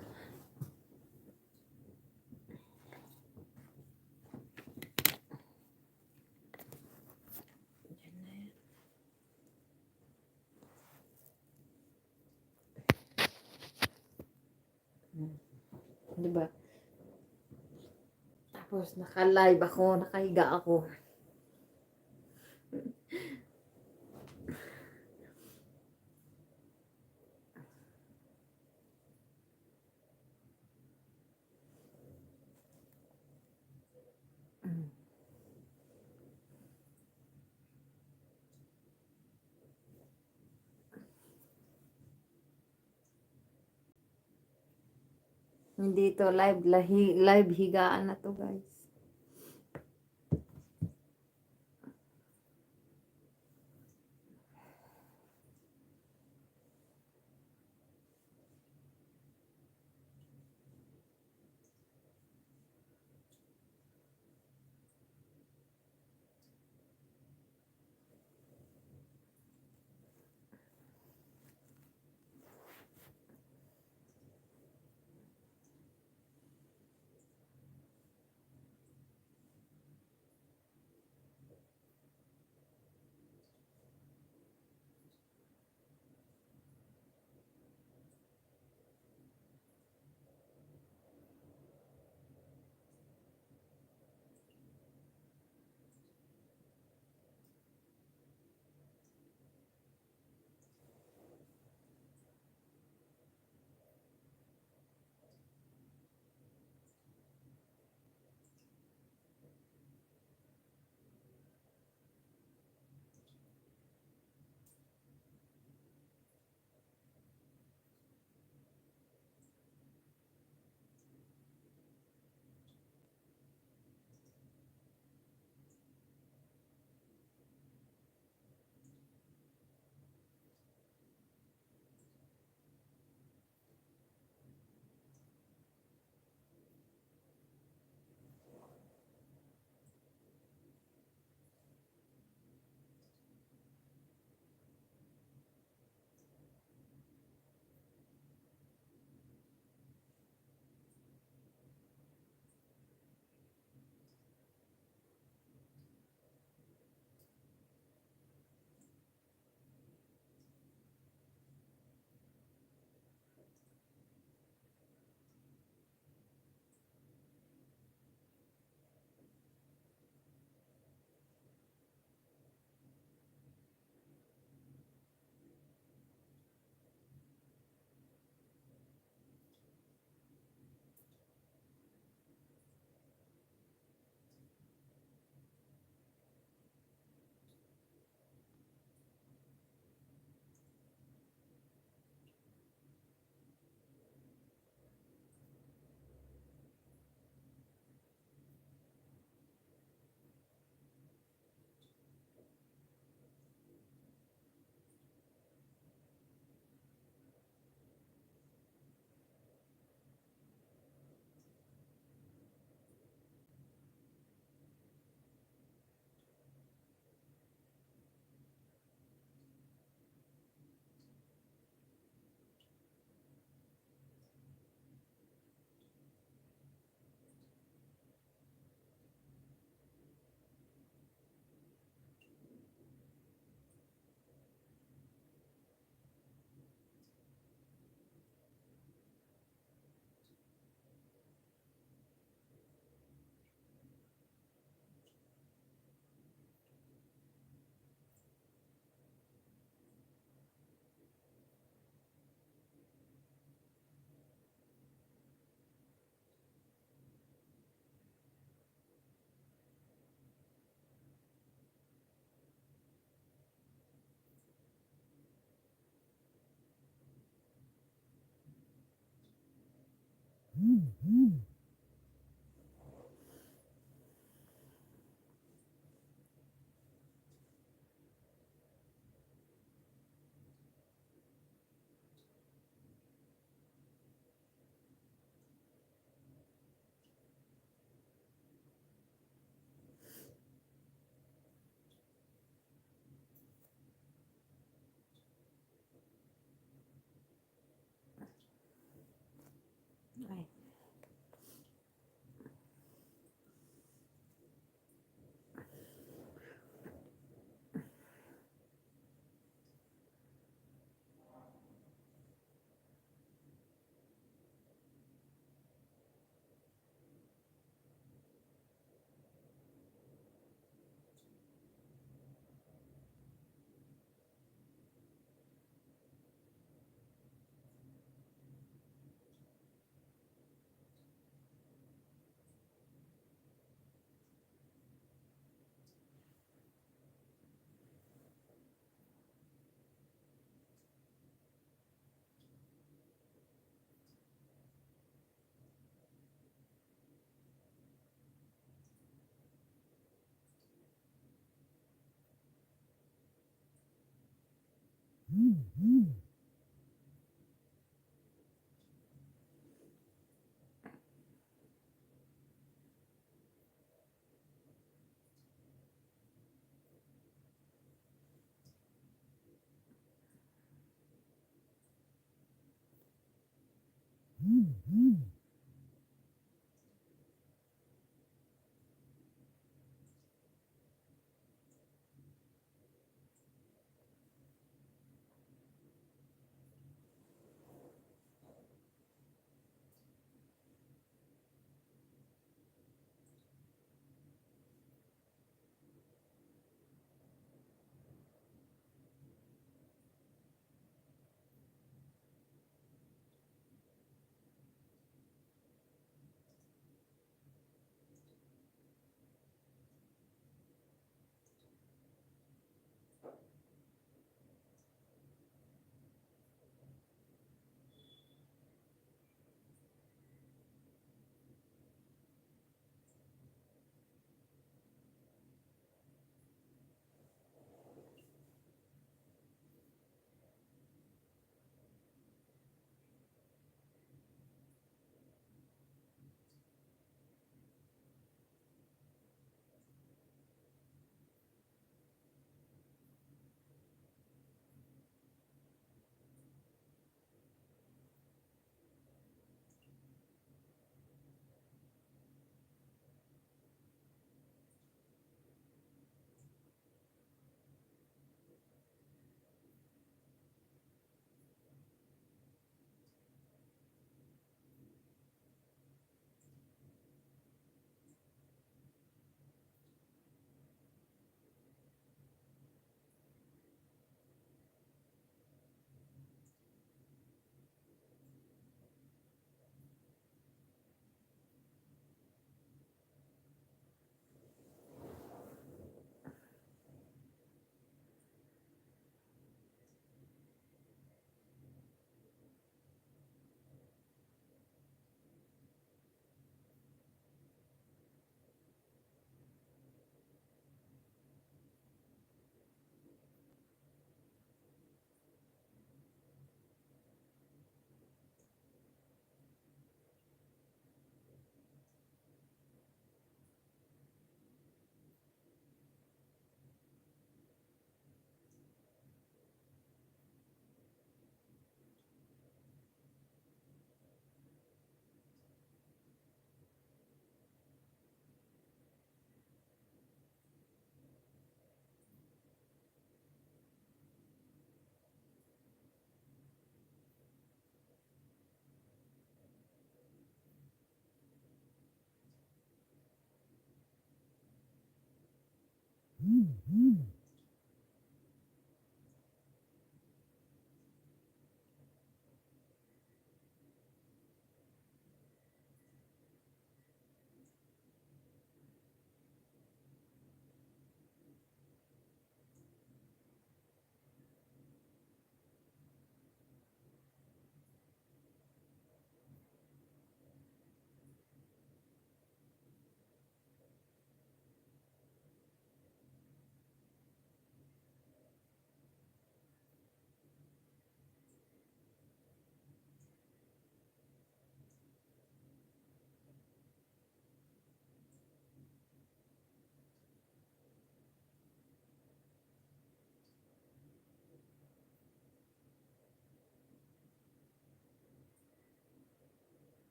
Speaker 1: Diba? Tapos naka-live ako, nakahiga ako. Hindi to live higaan na to guys. Ay.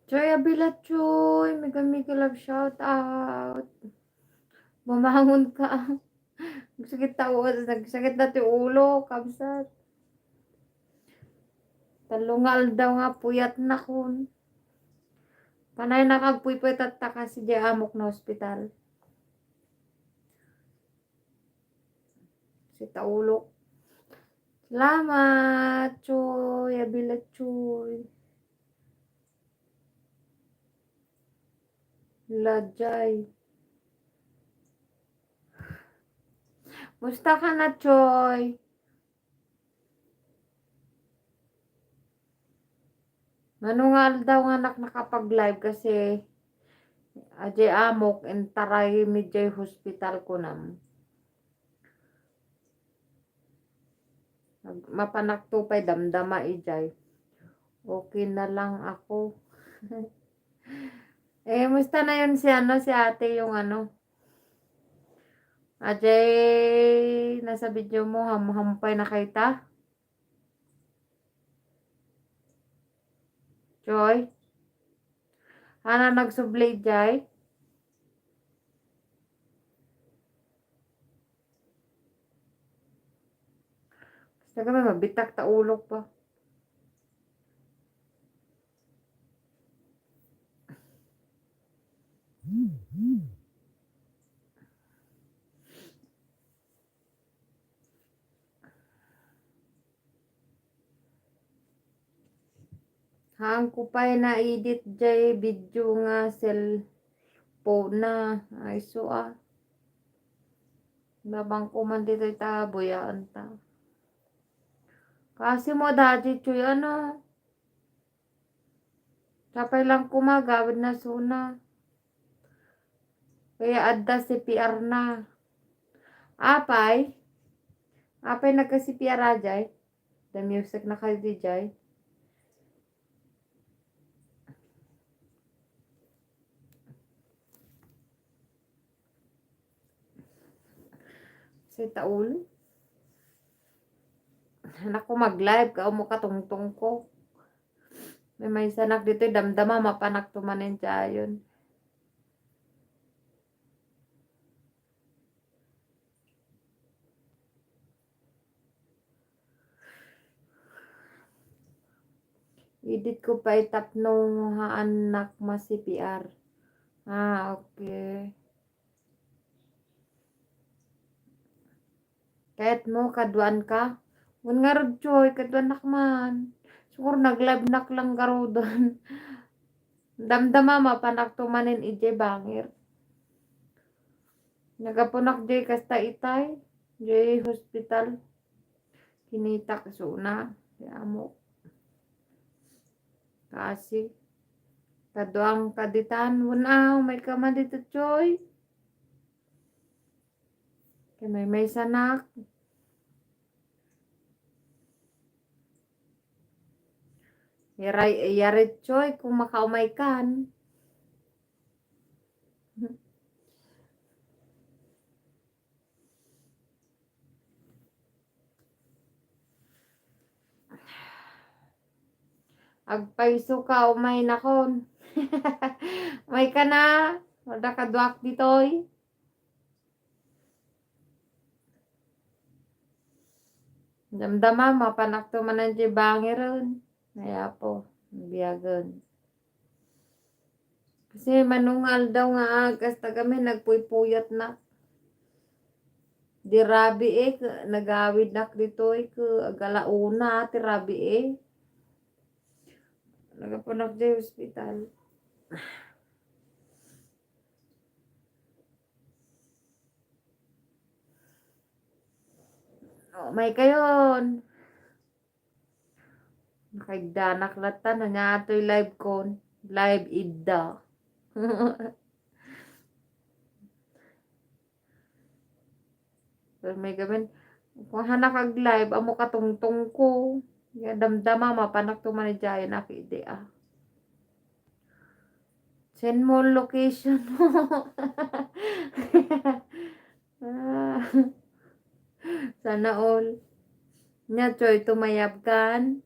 Speaker 1: Joy Abila, Joy, mega mega love shout out. Bumangon ka. Nagsakit na ti ulo, kabsat. Talungal daw nga puyat na kun. Panay nakagpuypuyt at taka si Di Amok na ospital. Si Taulok. Salamat, Choy. Abila, Choy. Lajay. Musta ka na, Choy? Manungal daw nga nakapag-live kasi Ajay Amok and taray medjay hospital ko nam. Mapanagtupay damdama ijay. Okay na lang ako. Musta na yun si si ate yung Ajay, nasa video mo, hampay na kita. Joy? Ana nagsublay jay? Basta kami mabitak ta ulok pa. Hang ko pa na edit jay video nga cellphone na. Ay so Babang ko man dito tabuyaan ta. Kasi mo dati chuy ano. Kapay lang kumagawid na suna. Kaya adda si PR na. Apay. Apay nagka si PR ajay. The music na kayo di jay. Si taul. Anak ko mag-live ka mo katungtong ko. May sanak dito damdama mapanak tumanin siya yun. Edit ko pa itap nung anak mas si PR. Okay. Kahit mo kaduan ka. Mun nga rod choy kaduan nak man. Siguro nag-live nak lang garo doon. Damdama mapanak tumanin ije bangir. Nagapunak jay kasta itay. Jay hospital. Kinita kasuna. Kaya mo. Kasi. Kaduang kaditan. Wunaw. May kama dito choy. Kaya may sanak. Yarit choy kung makaumay kan. Agpaiso ka umay nakon. May ka na. Wala ka duwak ditoy. Damdama mapanak to manan di bangiron. Kaya po. Biyagan. Kasi manungal daw nga kasta kami nagpuypuyat na. Di rabi nagawid nak ditoy agalauna ti rabi nagapunak di hospital. Oh, may kayon. Nakaigdanak latan na nga ito'y live kon. Live idda. Pero may gamin. Kung hanakag live, amo katungtong ko. Damdama mapanak tumanidyayan ako idea. Send mo location mo. Sana all. Nya choy tumayab kan.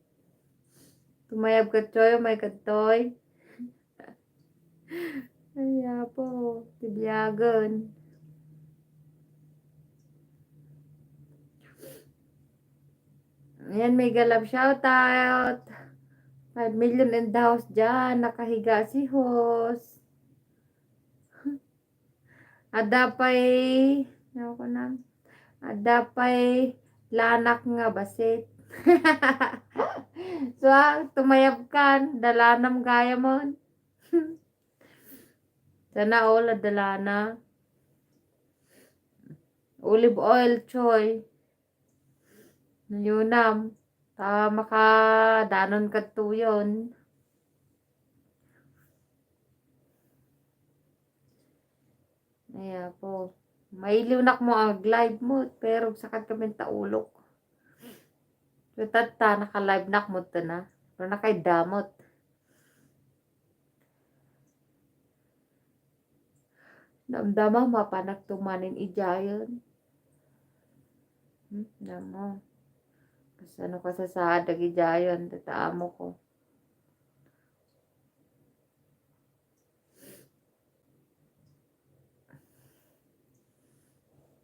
Speaker 1: Tumayab ka choy, may katoy. Ay po, tibiyagan. Ayan, may galap shoutout. 5 million in the house dyan. Nakahiga si host. Adapay, ako na. Adapay, lanak nga basit. So, tumayab kan. Dalanam gaya mo. Sana all dalana. Olive oil, choy. Yunam. Makadanon ka to yun. Ayan po. Mailiwnak mo ang live mo. Pero sakad kami taulok. So tata, naka-live nak mo to na. Pero nakaidamot. Damdama mapanak tumanin ijayon. Namo. Kasi ano ka sa sadag ijayon. Tataamo ko.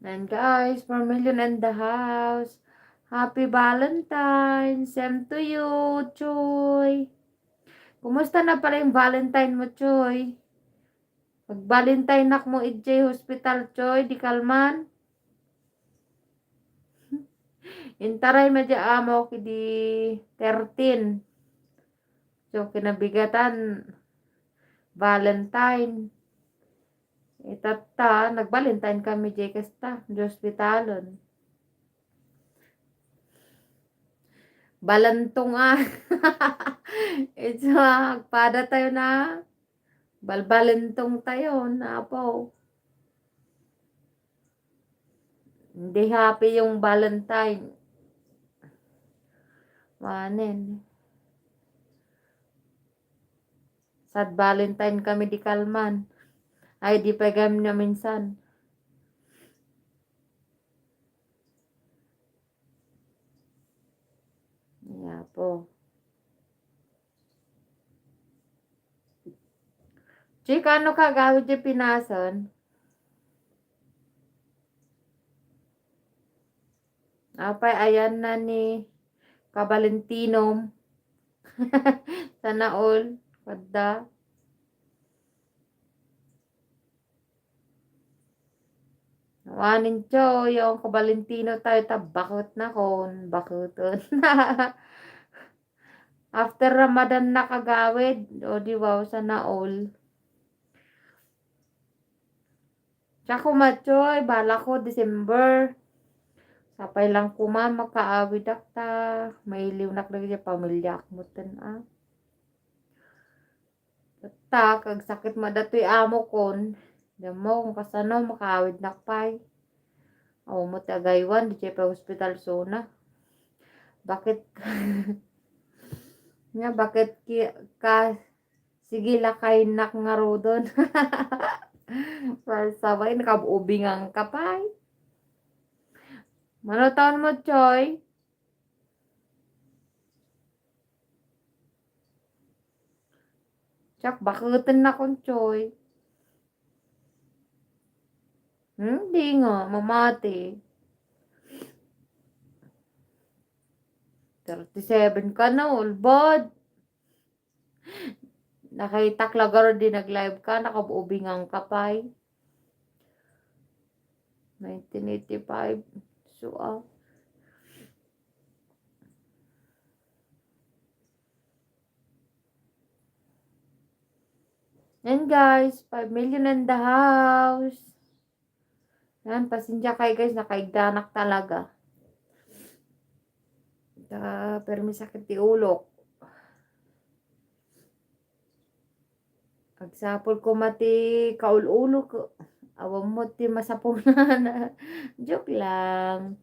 Speaker 1: And guys, 4 million in the house. Happy Valentine's. Same to you, Choy. Kumusta na pala yung Valentine mo, Choy? Mag-Valentine nak mo ijay hospital, Choy. Di kalman. Intaray madya amo ki di 13. So, kinabigatan, Valentine. Itata, nag-Valentine kami, Jekasta, di hospitalon. Balantong ah. It's pada tayo na. Balbalentong tayo na po. Hindi happy yung Valentine. Manin. Sad Valentine kami di Kalman. Ay, di pa kami na minsan. Yeah po. Chika, ano ka gawin di pinason? Apay, ayan na ni Kabalentinom. Sana all. Kada. Wanin cho, yung Kabalentino tayo, bakot na kon. Bakoton. After Ramadan na kagawid. O di wow, sana all. Tsaka machoy, bala ko December. Sapay lang kuma makaawid akta. May liwnak na kaya pamilya akmutan ah. Ta, kag sakit madatoy amo kon. Damo kung kasano makaawid nakpay. O mo tagaywan, di pa hospital sona. Bakit nga bakit ka sige lakay nak nga rodon. Sabay nakabubing ang kapay. Mano taon mo, Choy? Tsak, bakutin na kong Choy. Hindi nga, mamati. 37 ka na, ulbod. Nakaitakлагaro din nag-live ka, nakabubing ang kapay. 1985. So, Yan guys, 5 million in the house. Yan, pasensya kayo guys, nakaigdanak talaga. Pero may sakit di ulok. Pagsapol ko mati kaul-ulo ko. Awam mo ti masapunan. Joke lang.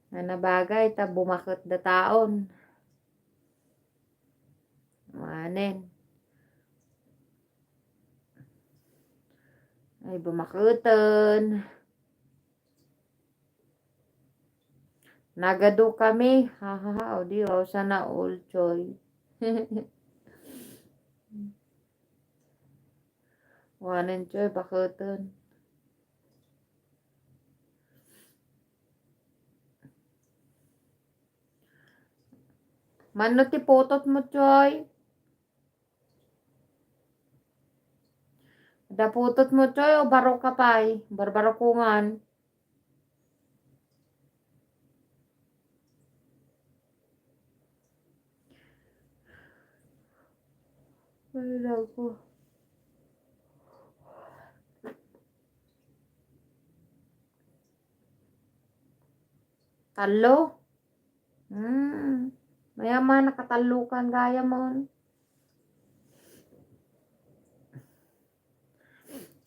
Speaker 1: Na bagay, ta bumakot da taon. Manen. Ay, bumakutan. Nagado kami. Hahaha, o di, o sana all choy. Wanan choy, bakutan. Mano ti potot mo choy? Da putot mo choy o baro kapay? Barbaro kungan. Wala ko. Talo? Mayaman nakatalukan gaya mo.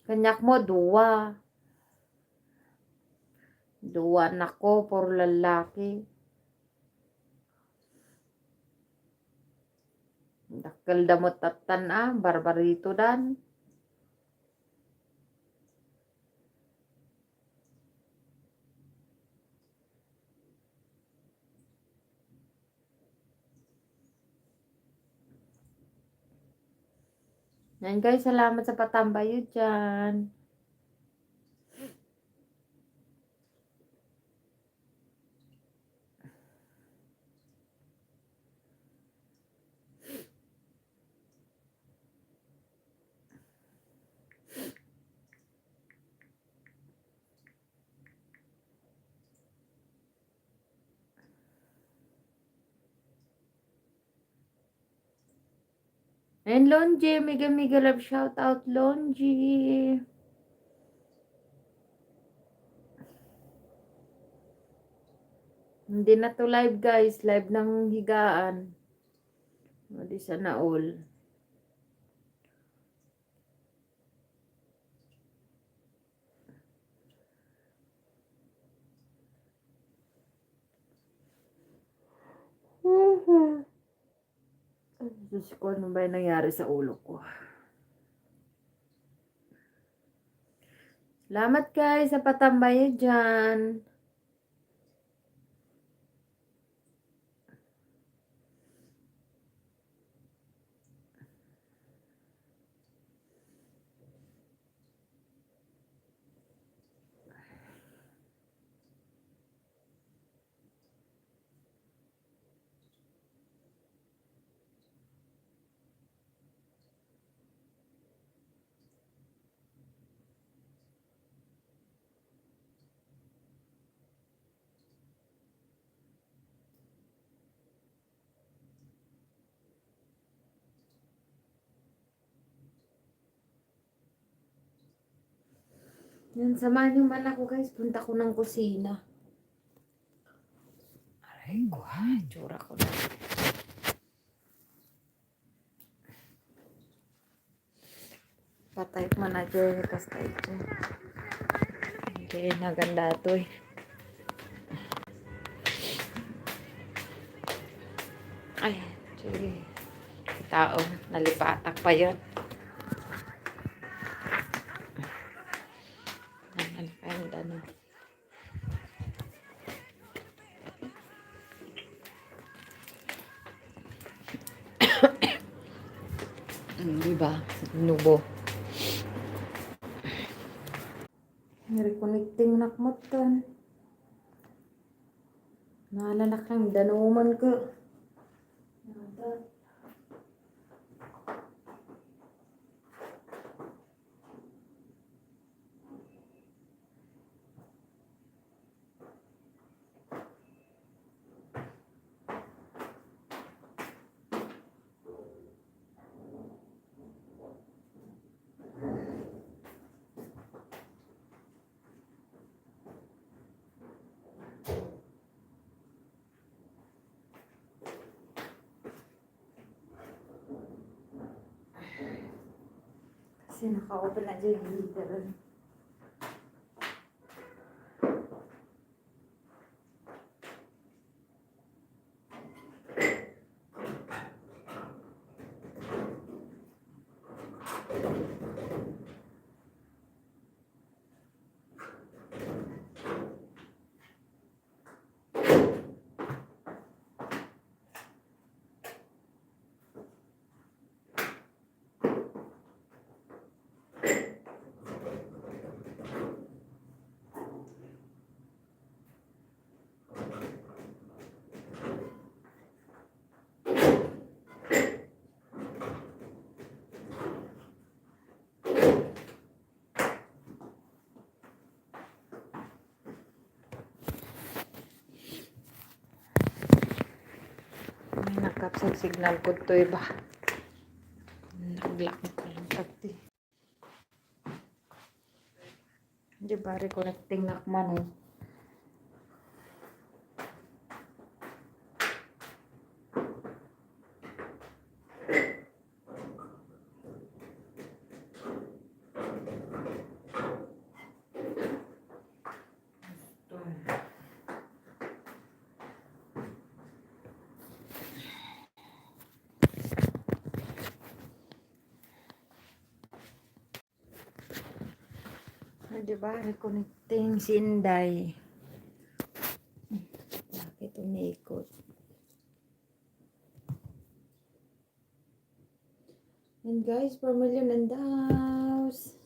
Speaker 1: Kanyak mo, duwa. Duwa nako, puro lalaki. Dakkel damot tatan barbarito dan. Yan guys, salamat sa patambayo dyan. And Lonji, mega mega love shout out Lonji. Hindi na to live guys, live ng higaan. Hindi sana all. Diyos ko, ano ba yung nangyari sa ulo ko? Salamat guys sa patambay dyan. Yan, samahan niyo man ako guys. Punta ko ng kusina. Aray ko ha, tsura ko na. Patay manager kas tayo. Hindi, naganda to eh. Ay, sige. Tao, nalipatak pa yun. Ano. Diba? Nubo. Reconnecting nakmatan. Nalanak lang, danuman ko. Kasi naka-open na dyan yung heater. May nakapsag signal ko to iba. Nag-lock ko lang pati. Hindi ba reconnecting nakman eh. Diba? Reconnecting si Inday. Bakit umiikot? And guys, 4 million and house.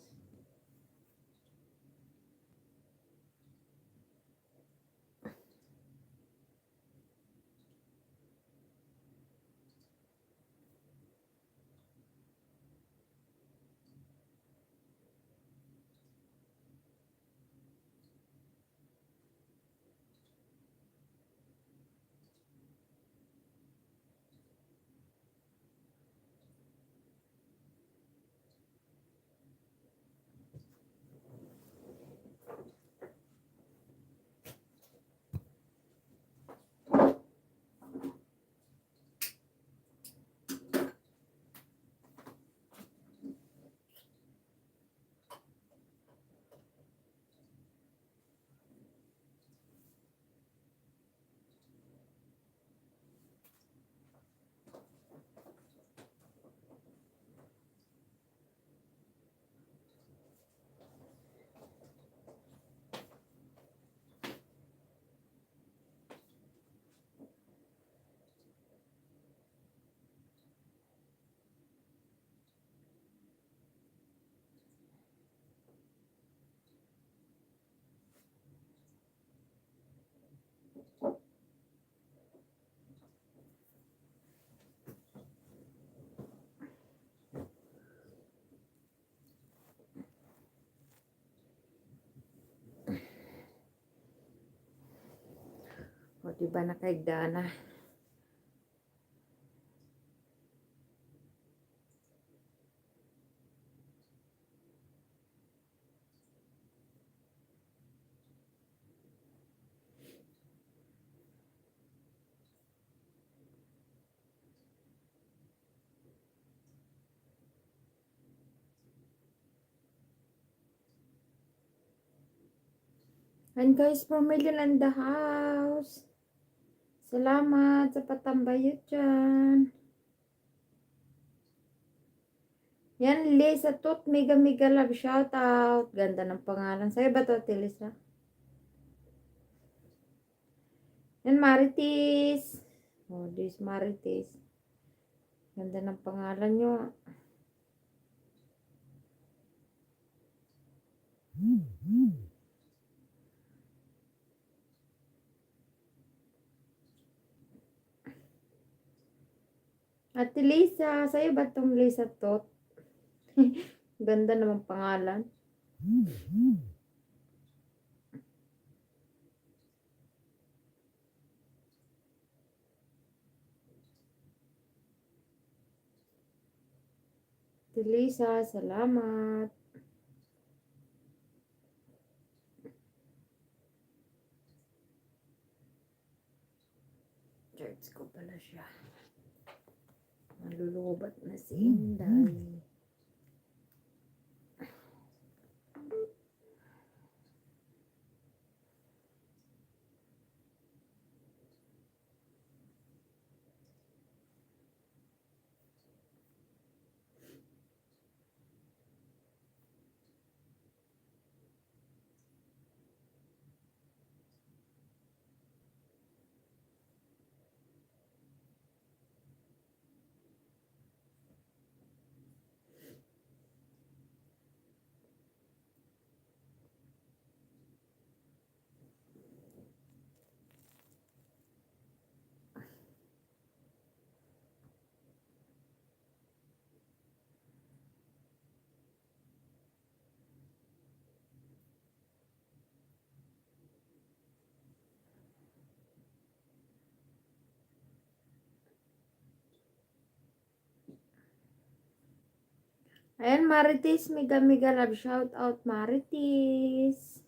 Speaker 1: O, diba nakaigdaan na. And guys, 4 million in the house. Salamat sa patambayot dyan. Yan, Lisa Tut, mega mega love, shout out. Ganda ng pangalan. Sa'yo ba to, Lisa? Yan, Marites. Oh, this Marites. Ganda ng pangalan nyo. Ate Lisa, sa'yo ba tong Lisa Tot? Ganda naman pangalan. Ate Lisa, salamat. Church ko pala siya. Malulubat na si Inday. Ayan, Marites, mega mega love, shout out, Marites.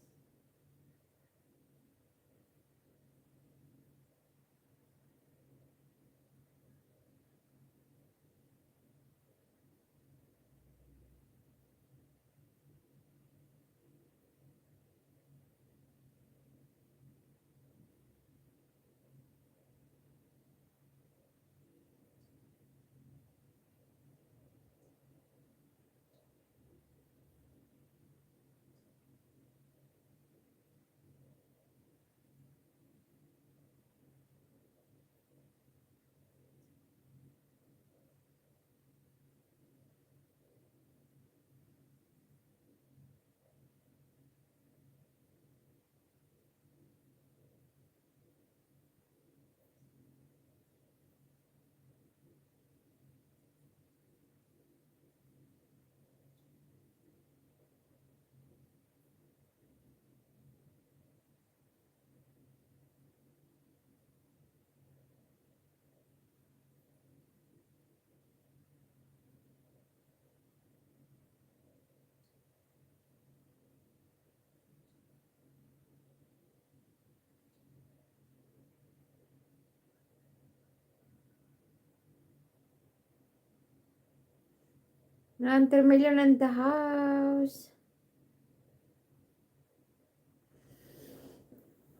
Speaker 1: Ayan, 3 million in the house.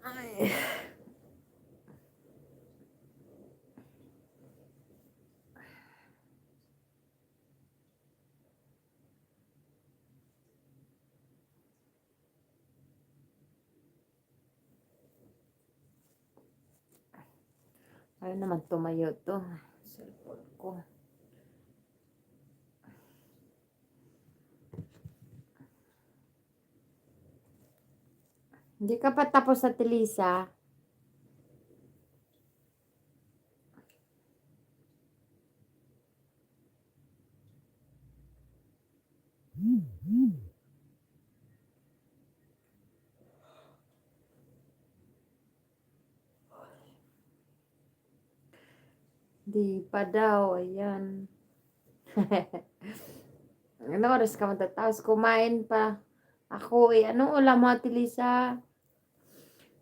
Speaker 1: Ay. Ayaw naman tumayo to. Cellphone ko. Hindi ka pa tapos sa Lisa. Di pa daw, ayan. Ano oras ka matatapos? Kumain pa. Ako eh, anong ulam mo, Ate Lisa?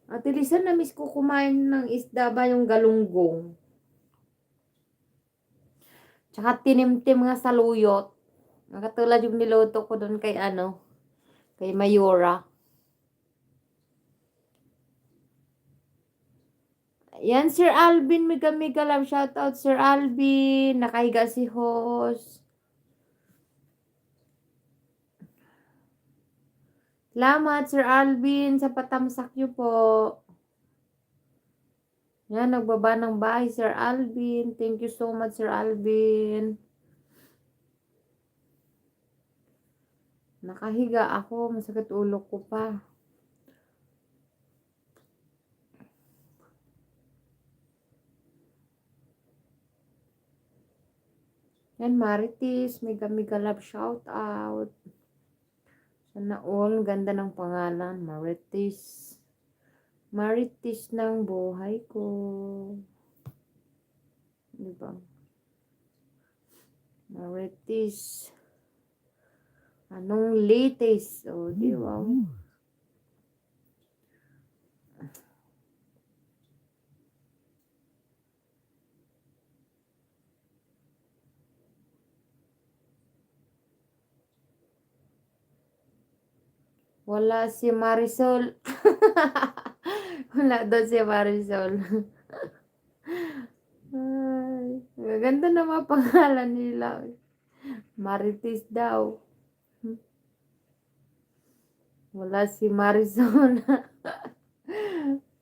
Speaker 1: Ate Lisa, na-miss ko kumain ng isda ba yung galunggong? Tsaka tinimtim nga saluyot. Katulad yung niluto ko doon kay ano, kay Mayura. Yan, Sir Alvin, mega mega love shoutout, Sir Alvin. Nakahiga si host. Salamat, Sir Alvin, sa patamsak niyo po. Yan, nagbaba ng bahay, Sir Alvin. Thank you so much, Sir Alvin. Nakahiga ako, masakit ulo ko pa. Yan, Marites, mega mega love shout out. Sana all, ganda ng pangalan, Marites. Marites ng buhay ko. Diba? Marites. Anong latest? O, di ba? Wala si Marisol. Wala daw si Marisol. Ay, maganda na mga pangalan nila. Marites daw. Wala si Marisol.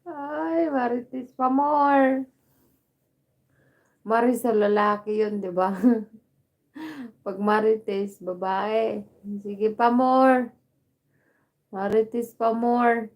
Speaker 1: Ay, Marites pa more. Marisol lalaki yun, di ba? Pag Marites, babae. Sige pa more. Marites pa more.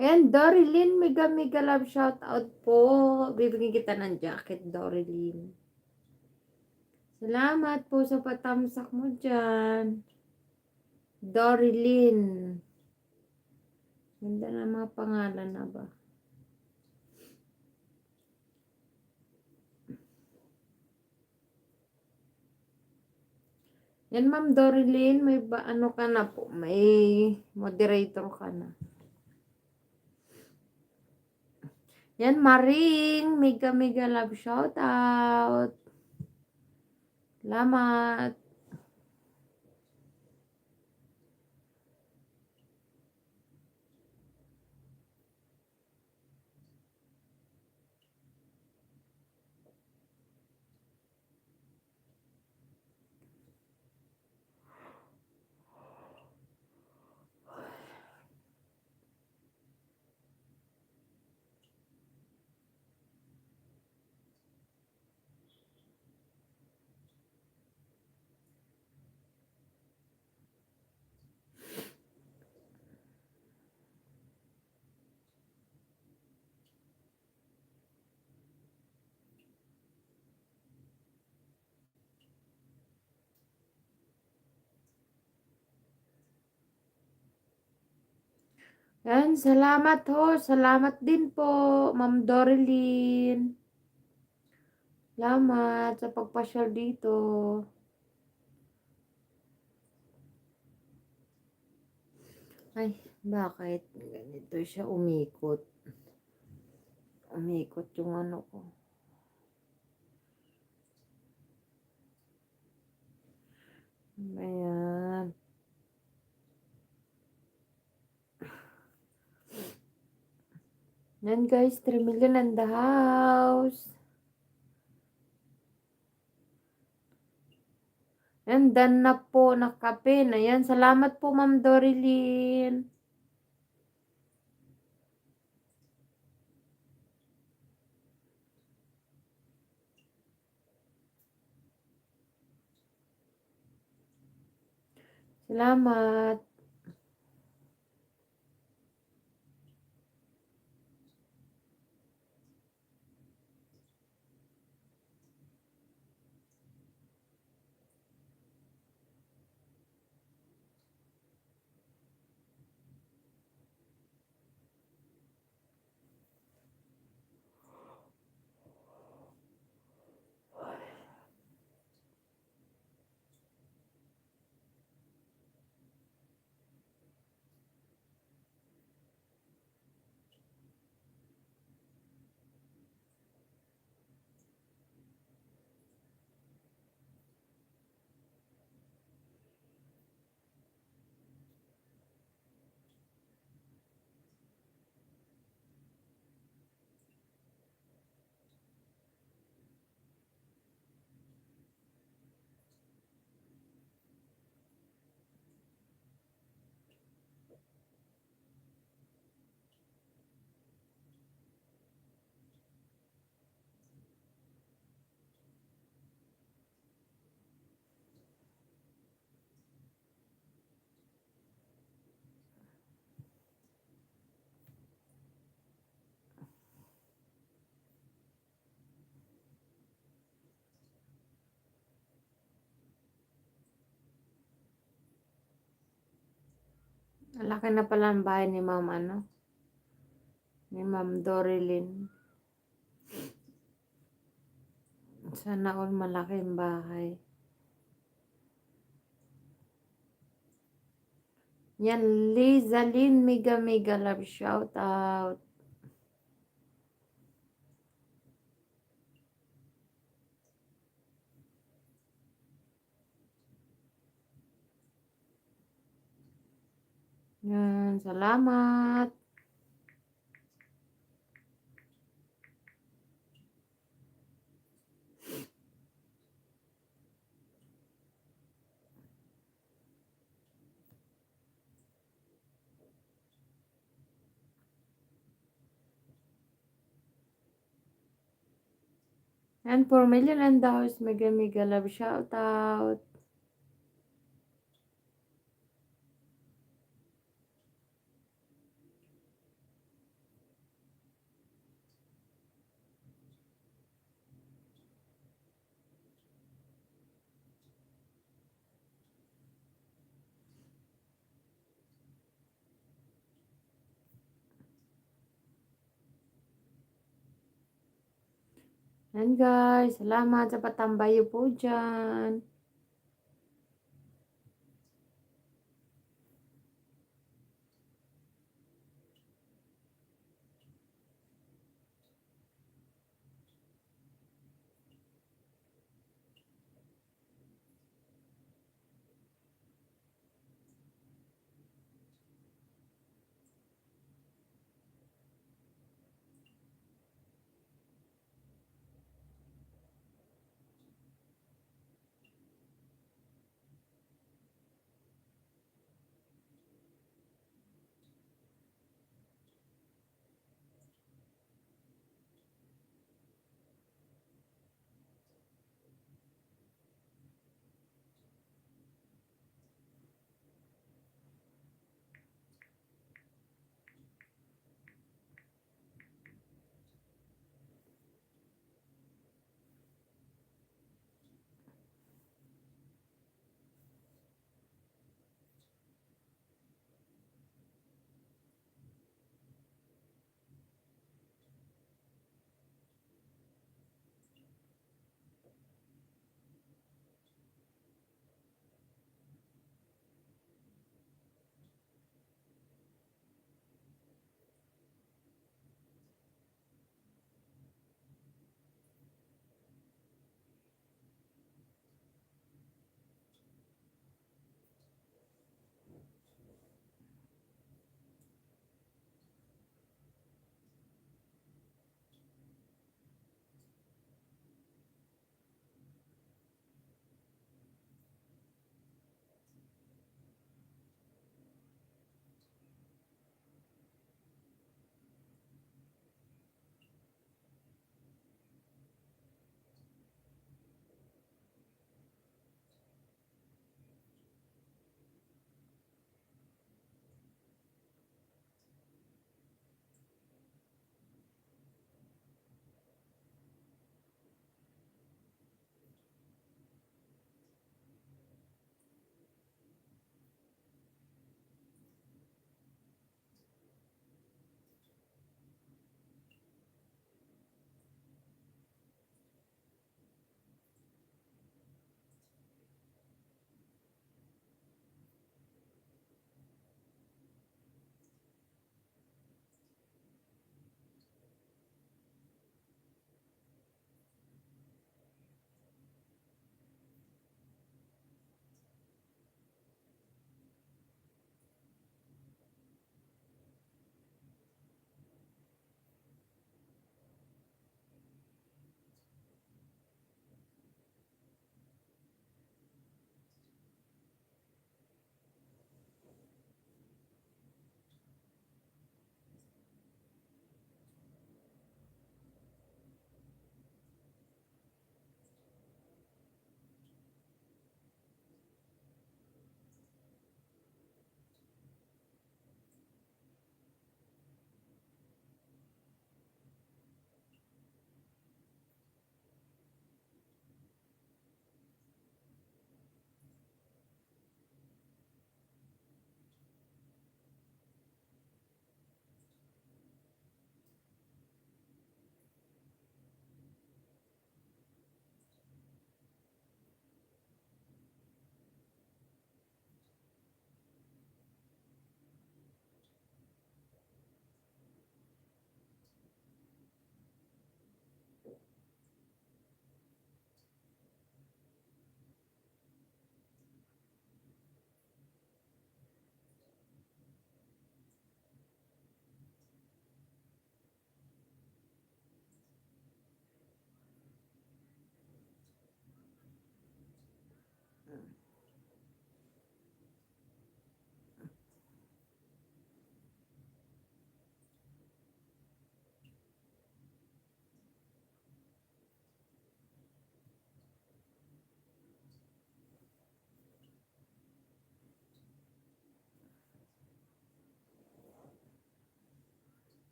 Speaker 1: Ayan, Dorilyn, mega mega love shout out po. Bibigyan kita ng jacket, Dorilyn. Salamat po sa patamsak mo dyan. Dorilyn. Ganda na mga pangalan na ba? Yan, Ma'am Dorilyn, may ba, ano ka na po? May moderator ka na. Yan, Maring, mega mega love shout out. Salamat. Yan, salamat ho. Salamat din po, Ma'am Dorilyn. Salamat sa pagpasyal dito. Ay, bakit ganito siya umikot? Umikot yung ano ko. Ayan. Yan guys, 3 million in the house. Yan, done na po, nakapin. Ayan, salamat po Ma'am Dorilyn. Salamat. Laki na pala ang bahay ni Ma'am ano? Ni Ma'am Dorilyn. Sana all malaki ang bahay. Yan, Lizalyn, mega mega love shout out. Yan, salamat. And 4 million and the house, mega mega love shout out. And guys, salamat sa patambayo po dyan.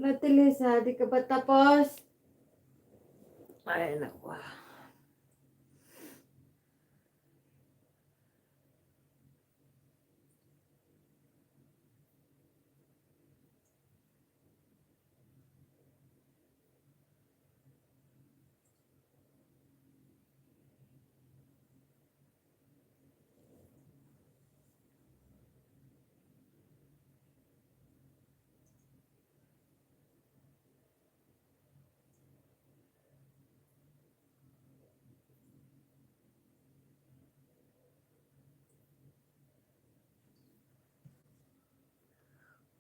Speaker 1: Ate Lisa, di ka ba tapos? Ay, naku.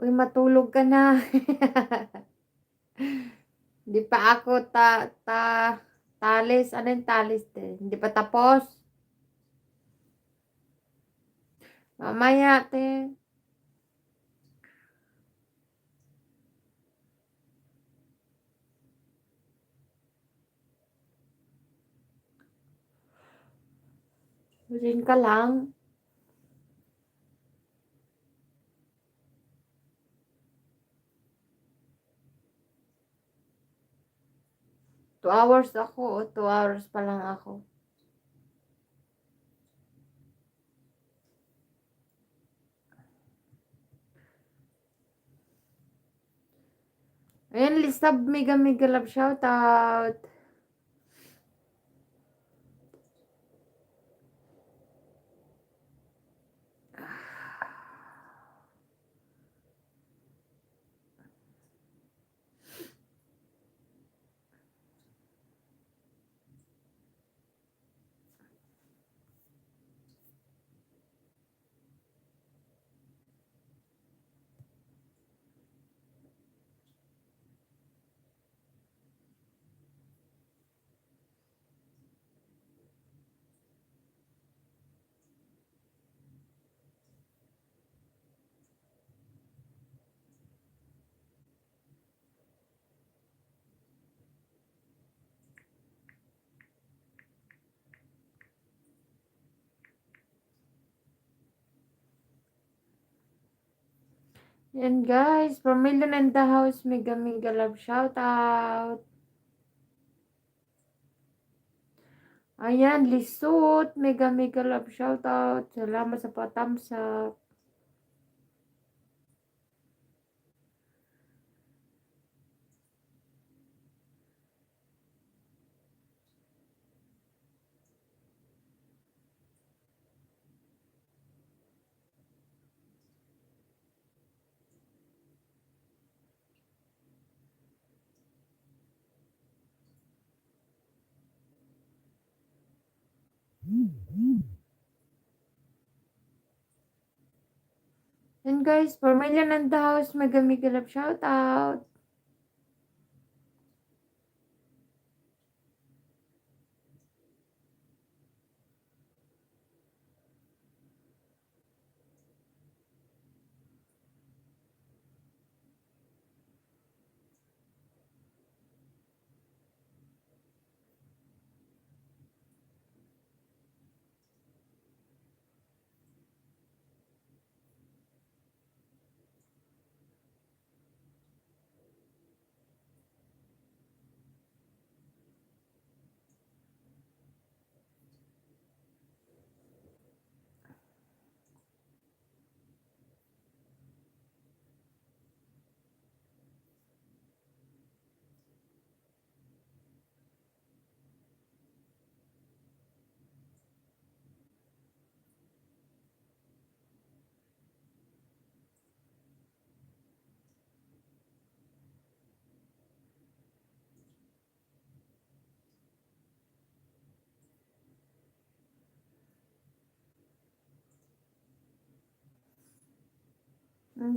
Speaker 1: Uy, matulog ka na. Hindi pa ako talis. Ano yung talis din? Hindi pa tapos. Mamaya, te. Rin ka lang. Two hours ako. 2 hours pa lang ako. Ayan, Lisab, mega mega love shout out. Yan guys, from Million and the House, mega mega love shout out. Ayan, Lisut, mega mega love shout out. Salamat sa pa-thumbs up. And guys, for Million and the House, mega mega love shout out.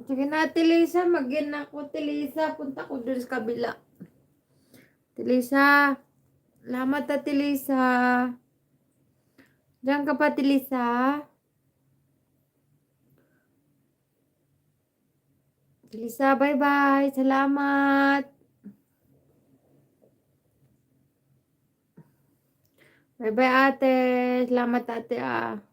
Speaker 1: Sige na, Ate Lisa. Mag-in ako, Ate Lisa. Punta ko dun sa kabila. Ate Lisa. Salamat, Ate Lisa. Diyan ka pa, Ate Lisa. Ate Lisa, bye-bye. Salamat. Bye-bye, ate. Salamat, ate, ah.